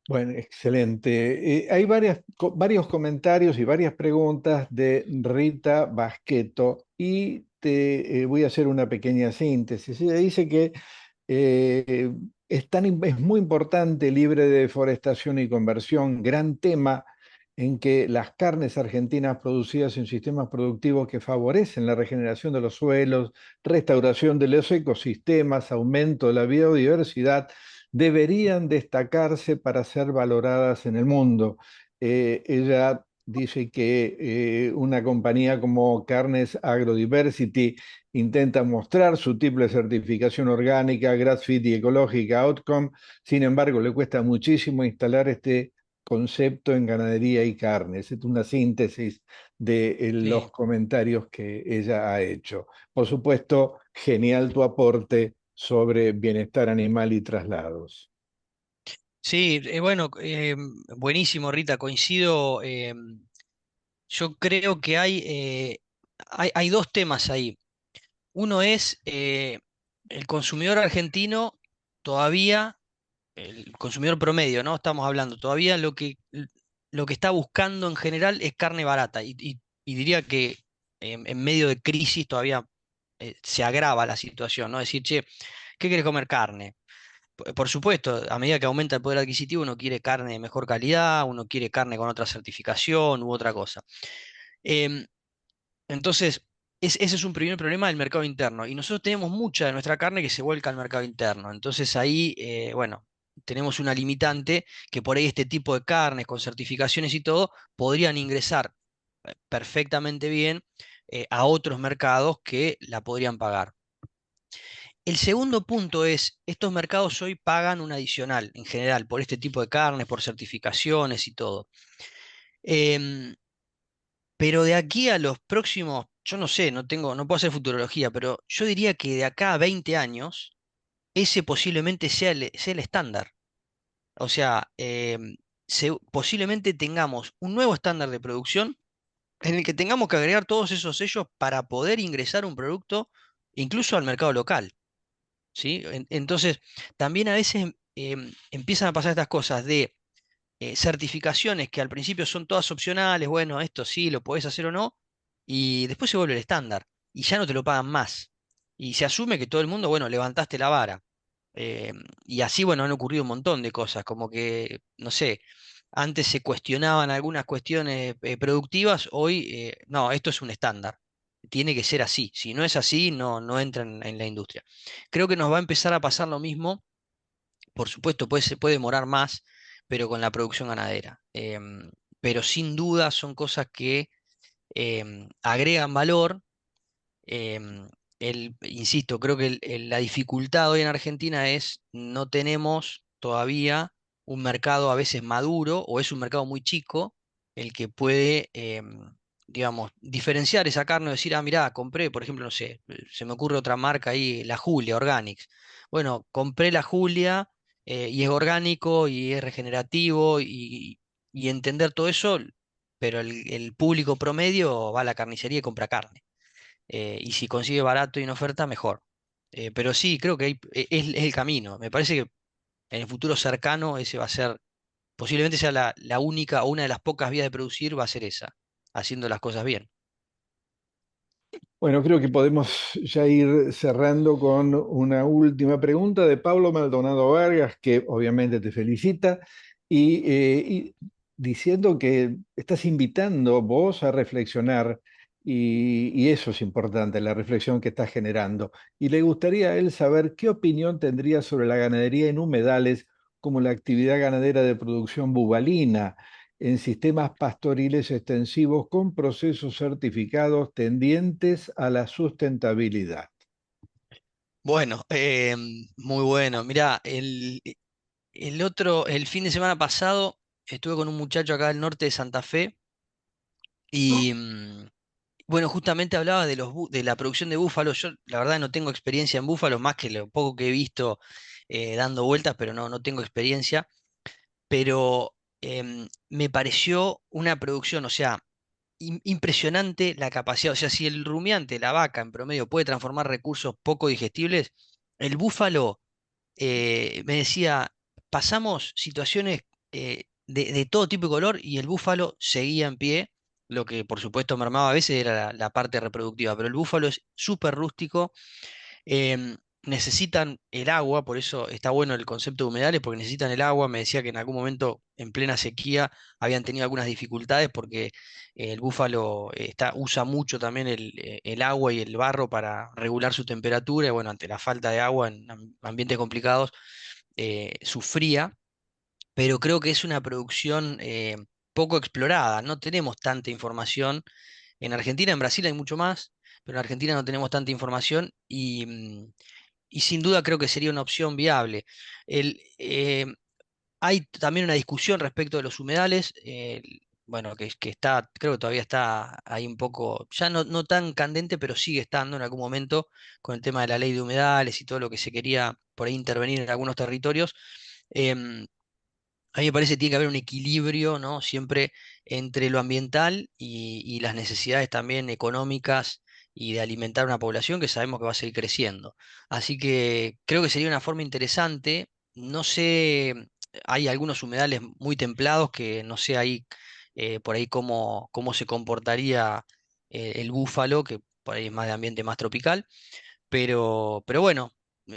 Speaker 1: Bueno, excelente. Hay varios comentarios y varias preguntas de Rita Basqueto y te voy a hacer una pequeña síntesis. Ella dice que eh, es muy importante libre de deforestación y conversión, gran tema en que las carnes argentinas producidas en sistemas productivos que favorecen la regeneración de los suelos, restauración de los ecosistemas, aumento de la biodiversidad, deberían destacarse para ser valoradas en el mundo. Ella dice que una compañía como Carnes Agrodiversity intenta mostrar su triple certificación orgánica, grass-fit y ecológica Outcome. Sin embargo, le cuesta muchísimo instalar este concepto en ganadería y carnes. Es una síntesis de los
Speaker 2: Sí,
Speaker 1: comentarios que ella ha hecho. Por supuesto, genial tu aporte sobre bienestar animal y traslados.
Speaker 2: sí, bueno, buenísimo, Rita, coincido. Yo creo que hay dos temas ahí. Uno es el consumidor argentino todavía, el consumidor promedio, ¿no? Estamos hablando, todavía lo que está buscando en general es carne barata. Y diría que en medio de crisis todavía se agrava la situación, ¿no? Decir, che, ¿qué quieres comer carne? Por supuesto, a medida que aumenta el poder adquisitivo, uno quiere carne de mejor calidad, uno quiere carne con otra certificación u otra cosa. Em, entonces, ese es un primer problema del mercado interno. Y nosotros tenemos mucha de nuestra carne que se vuelca al mercado interno. Entonces ahí, bueno, tenemos una limitante que por ahí este tipo de carnes con certificaciones y todo podrían ingresar. perfectamente bien a otros mercados que la podrían pagar. El segundo punto es, estos mercados hoy pagan un adicional en general por este tipo de carnes, por certificaciones y todo. Em, pero de aquí a los próximos, yo no sé, no puedo hacer futurología, pero yo diría que de acá a 20 años, ese posiblemente sea el estándar. O sea, posiblemente tengamos un nuevo estándar de producción en el que tengamos que agregar todos esos sellos para poder ingresar un producto incluso al mercado local. ¿Sí? Entonces, también a veces empiezan a pasar estas cosas de certificaciones que al principio son todas opcionales, bueno, esto sí, lo podés hacer o no, y después se vuelve el estándar y ya no te lo pagan más. Y se asume que todo el mundo, bueno, levantaste la vara. Eh, y así, bueno, han ocurrido un montón de cosas, como que, no sé, antes se cuestionaban algunas cuestiones productivas, hoy, no, esto es un estándar. Tiene que ser así. Si no es así, no entra en la industria. Creo que nos va a empezar a pasar lo mismo. Por supuesto, se puede demorar más, pero con la producción ganadera. Pero sin duda son cosas que agregan valor. em, Insisto, creo que la dificultad hoy en Argentina es no tenemos todavía un mercado a veces maduro o es un mercado muy chico el que puede, digamos, diferenciar esa carne y decir, ah, mirá, compré, por ejemplo, no sé, se me ocurre otra marca ahí, la Julia Organics. Bueno, compré la Julia y es orgánico y es regenerativo y entender todo eso, pero el público promedio va a la carnicería y compra carne y si consigue barato y en oferta, mejor. Pero sí, creo que es el camino. Me parece que en el futuro cercano ese va a ser, posiblemente sea la única o una de las pocas vías de producir, va a ser esa, haciendo las cosas bien.
Speaker 1: Bueno, creo que podemos ya ir cerrando con una última pregunta de Pablo Maldonado Vargas, que obviamente te felicita, y diciendo que estás invitando vos a reflexionar, y eso es importante, la reflexión que estás generando. Y le gustaría a él saber qué opinión tendría sobre la ganadería en humedales como la actividad ganadera de producción bubalina en sistemas pastoriles extensivos con procesos certificados tendientes a la sustentabilidad.
Speaker 2: Bueno, muy bueno. Mirá, el fin de semana pasado estuve con un muchacho acá del norte de Santa Fe y bueno, justamente hablaba de de la producción de búfalos. Yo la verdad no tengo experiencia en búfalos, más que lo poco que he visto dando vueltas, pero no tengo experiencia. Pero me pareció una producción, o sea, impresionante la capacidad. O sea, si el rumiante, la vaca en promedio, puede transformar recursos poco digestibles, el búfalo me decía, pasamos situaciones de todo tipo y color y el búfalo seguía en pie. Lo que por supuesto mermaba a veces era la parte reproductiva, pero el búfalo es súper rústico, necesitan el agua, por eso está bueno el concepto de humedales, porque necesitan el agua. Me decía que en algún momento, en plena sequía, habían tenido algunas dificultades porque el búfalo usa mucho también el agua y el barro para regular su temperatura, y bueno, ante la falta de agua en ambientes complicados, sufría, pero creo que es una producción poco explorada, no tenemos tanta información. En Argentina, en Brasil hay mucho más, pero en Argentina no tenemos tanta información y sin duda creo que sería una opción viable. Hay también una discusión respecto de los humedales, bueno, que está, creo que todavía está ahí un poco, ya no tan candente, pero sigue estando en algún momento con el tema de la ley de humedales y todo lo que se quería por ahí intervenir en algunos territorios. Em, a mí me parece que tiene que haber un equilibrio, ¿no? Siempre entre lo ambiental y las necesidades también económicas y de alimentar una población que sabemos que va a seguir creciendo. Así que creo que sería una forma interesante. No sé, hay algunos humedales muy templados que no sé ahí por ahí cómo se comportaría el búfalo, que por ahí es más de ambiente más tropical. Pero bueno,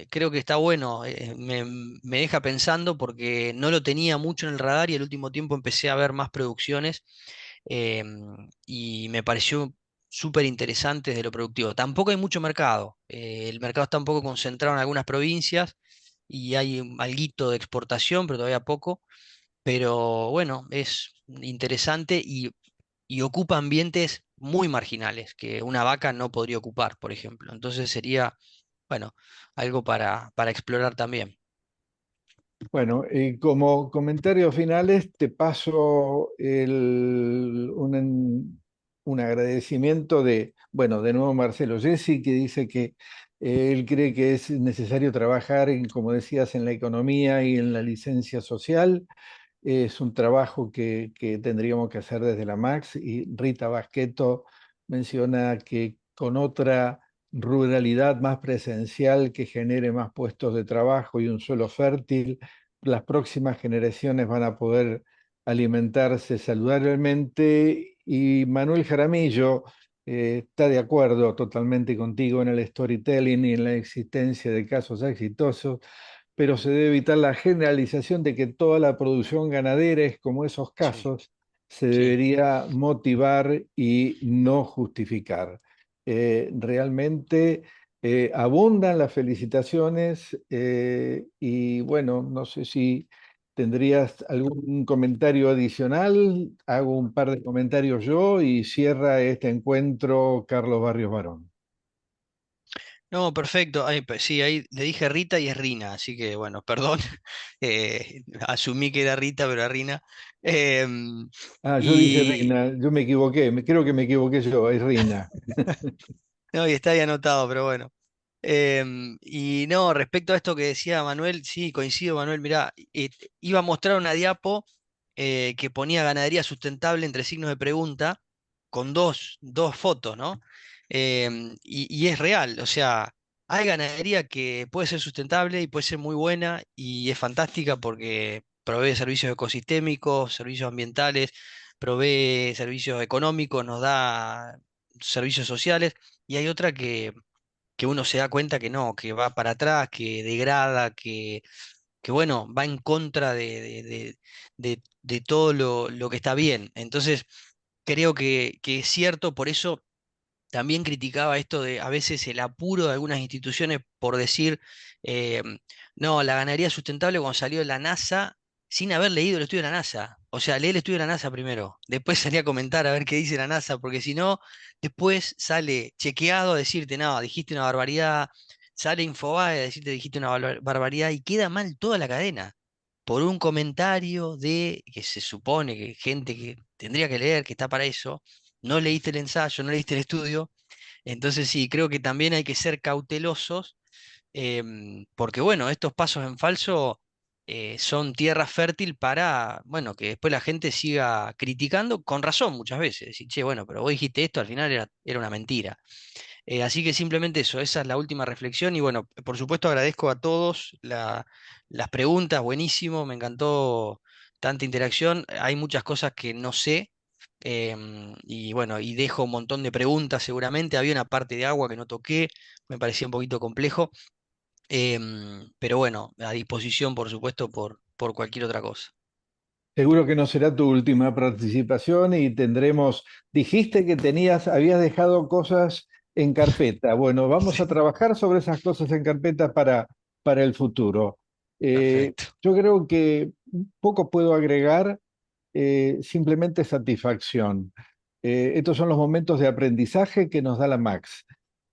Speaker 2: creo que está bueno, me deja pensando porque no lo tenía mucho en el radar y al último tiempo empecé a ver más producciones y me pareció súper interesante de lo productivo. Tampoco hay mucho mercado, el mercado está un poco concentrado en algunas provincias y hay alguito de exportación, pero todavía poco. Pero bueno, es interesante y y ocupa ambientes muy marginales que una vaca no podría ocupar, por ejemplo. Entonces sería, bueno, algo para explorar también.
Speaker 1: Bueno, y como comentarios finales te paso un agradecimiento de, bueno, de nuevo Marcelo Gessi, que dice que él cree que es necesario trabajar, como decías, en la economía y en la licencia social. Es un trabajo que tendríamos que hacer desde la Max, y Rita Basqueto menciona que con otra ruralidad más presencial que genere más puestos de trabajo y un suelo fértil, las próximas generaciones van a poder alimentarse saludablemente. Y Manuel Jaramillo está de acuerdo totalmente contigo en el storytelling y en la existencia de casos exitosos, pero se debe evitar la generalización de que toda la producción ganadera es como esos
Speaker 2: Sí,
Speaker 1: casos. Se
Speaker 2: sí.
Speaker 1: debería motivar y no justificar. Realmente abundan las felicitaciones, y bueno, no sé si tendrías algún comentario adicional. Hago un par de comentarios yo y cierra este encuentro Carlos Barrios Barón.
Speaker 2: No, perfecto. Ay, sí, ahí le dije Rita y es Rina, así que bueno, perdón. Asumí que era Rita, pero era Rina. Em,
Speaker 1: Ah, yo dije
Speaker 2: y,
Speaker 1: Rina, yo me equivoqué, creo que me equivoqué yo, es Rina.
Speaker 2: no, y está ahí anotado, pero bueno. Y no, respecto a esto que decía Manuel, sí, coincido, Manuel, mirá, iba a mostrar una diapo que ponía ganadería sustentable entre signos de pregunta con dos fotos, ¿no? Y es real, o sea, hay ganadería que puede ser sustentable y puede ser muy buena y es fantástica porque provee servicios ecosistémicos, servicios ambientales, provee servicios económicos, nos da servicios sociales, y hay otra que uno se da cuenta que no, que va para atrás, que degrada, que bueno, va en contra de todo lo que está bien. Entonces, creo que es cierto, por eso también criticaba esto de a veces el apuro de algunas instituciones por decir, eh, no, la ganadería sustentable cuando salió de la NASA, sin haber leído el estudio de la NASA. O sea, lee el estudio de la NASA primero, después salía a comentar a ver qué dice la NASA, porque si no, después sale chequeado a decirte, no, dijiste una barbaridad, sale Infobae a decirte dijiste una barbaridad y queda mal toda la cadena. Por un comentario de que se supone que gente que tendría que leer, que está para eso, no leíste el ensayo, no leíste el estudio. Entonces sí, creo que también hay que ser cautelosos, porque bueno, estos pasos en falso son tierra fértil para, bueno, que después la gente siga criticando con razón muchas veces. Decir, che, bueno, pero vos dijiste esto, al final era una mentira. Así que simplemente eso, esa es la última reflexión. Y bueno, por supuesto agradezco a todos las preguntas, buenísimo, me encantó tanta interacción. Hay muchas cosas que no sé. Y bueno, y dejo un montón de preguntas seguramente. Había una parte de agua que no toqué, me parecía un poquito complejo. Pero bueno, a disposición, por supuesto, por cualquier otra cosa.
Speaker 1: Seguro que no será tu última participación y tendremos, dijiste que habías dejado cosas en carpeta. Bueno, vamos a
Speaker 2: Sí,
Speaker 1: trabajar sobre esas cosas en carpeta para el futuro.
Speaker 2: perfecto.
Speaker 1: Yo creo que poco puedo agregar, simplemente satisfacción. Estos son los momentos de aprendizaje que nos da la Max,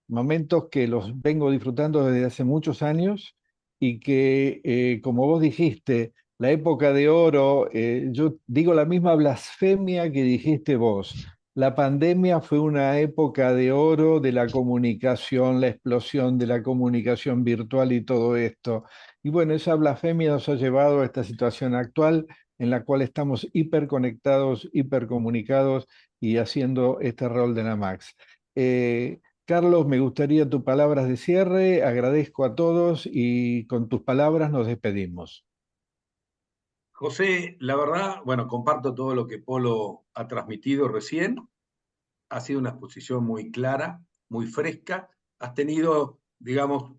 Speaker 1: momentos que los vengo disfrutando desde hace muchos años y que, como vos dijiste, la época de oro, yo digo la misma blasfemia que dijiste vos. La pandemia fue una época de oro de la comunicación, la explosión de la comunicación virtual y todo esto. Y bueno, esa blasfemia nos ha llevado a esta situación actual en la cual estamos hiperconectados, hipercomunicados y haciendo este rol de la Max. Carlos, me gustaría tus palabras de cierre. Agradezco a todos y con tus palabras nos despedimos.
Speaker 4: José, la verdad, bueno, comparto todo lo que Polo ha transmitido recién. Ha sido una exposición muy clara, muy fresca. Has tenido, digamos,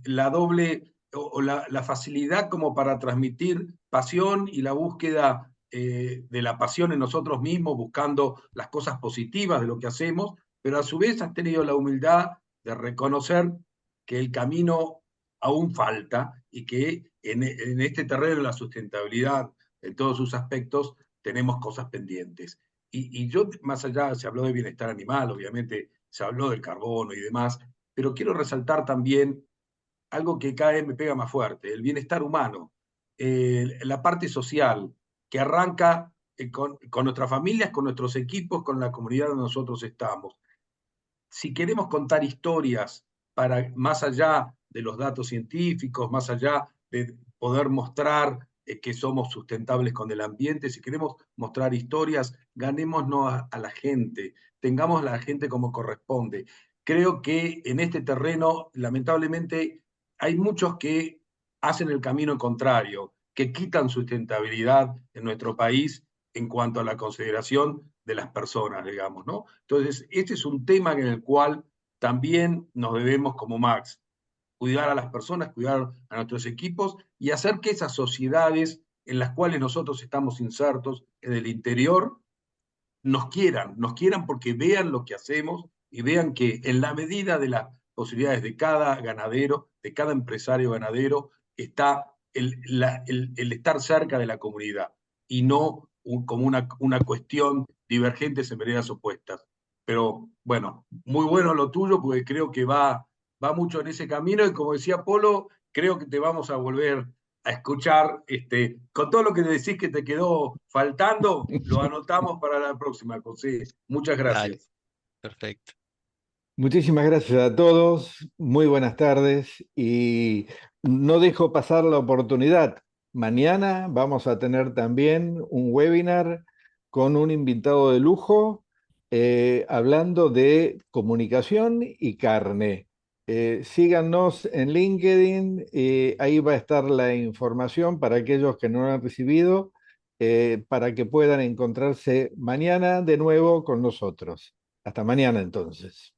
Speaker 4: la doble o la facilidad como para transmitir pasión y la búsqueda de la pasión en nosotros mismos, buscando las cosas positivas de lo que hacemos, pero a su vez has tenido la humildad de reconocer que el camino aún falta y que en este terreno de la sustentabilidad, en todos sus aspectos, tenemos cosas pendientes. Y yo, más allá, se habló de bienestar animal, obviamente, se habló del carbono y demás, pero quiero resaltar también algo que cada vez me pega más fuerte, el bienestar humano, la parte social, que arranca con nuestras familias, con nuestros equipos, con la comunidad donde nosotros estamos. Si queremos contar historias para más allá de los datos científicos, más allá de poder mostrar que somos sustentables con el ambiente, si queremos mostrar historias, ganémonos a la gente, tengamos a la gente como corresponde. Creo que en este terreno, lamentablemente, hay muchos que hacen el camino contrario, que quitan sustentabilidad en nuestro país en cuanto a la consideración de las personas, digamos, ¿no? Entonces, este es un tema en el cual también nos debemos, como Max, cuidar a las personas, cuidar a nuestros equipos y hacer que esas sociedades en las cuales nosotros estamos insertos en el interior nos quieran porque vean lo que hacemos y vean que en la medida de las posibilidades de cada ganadero, de cada empresario ganadero, está el estar cerca de la comunidad y no como una cuestión divergentes en veredas opuestas. Pero bueno, muy bueno lo tuyo porque creo que va mucho en ese camino y como decía Polo, creo que te vamos a volver a escuchar, con todo lo que decís que te quedó faltando, lo anotamos para la próxima, José. Muchas
Speaker 2: Dale,
Speaker 4: gracias.
Speaker 2: perfecto.
Speaker 1: Muchísimas gracias a todos, muy buenas tardes y no dejo pasar la oportunidad. Mañana vamos a tener también un webinar con un invitado de lujo hablando de comunicación y carne. Síganos en LinkedIn, ahí va a estar la información para aquellos que no lo han recibido, para que puedan encontrarse mañana de nuevo con nosotros. Hasta mañana entonces.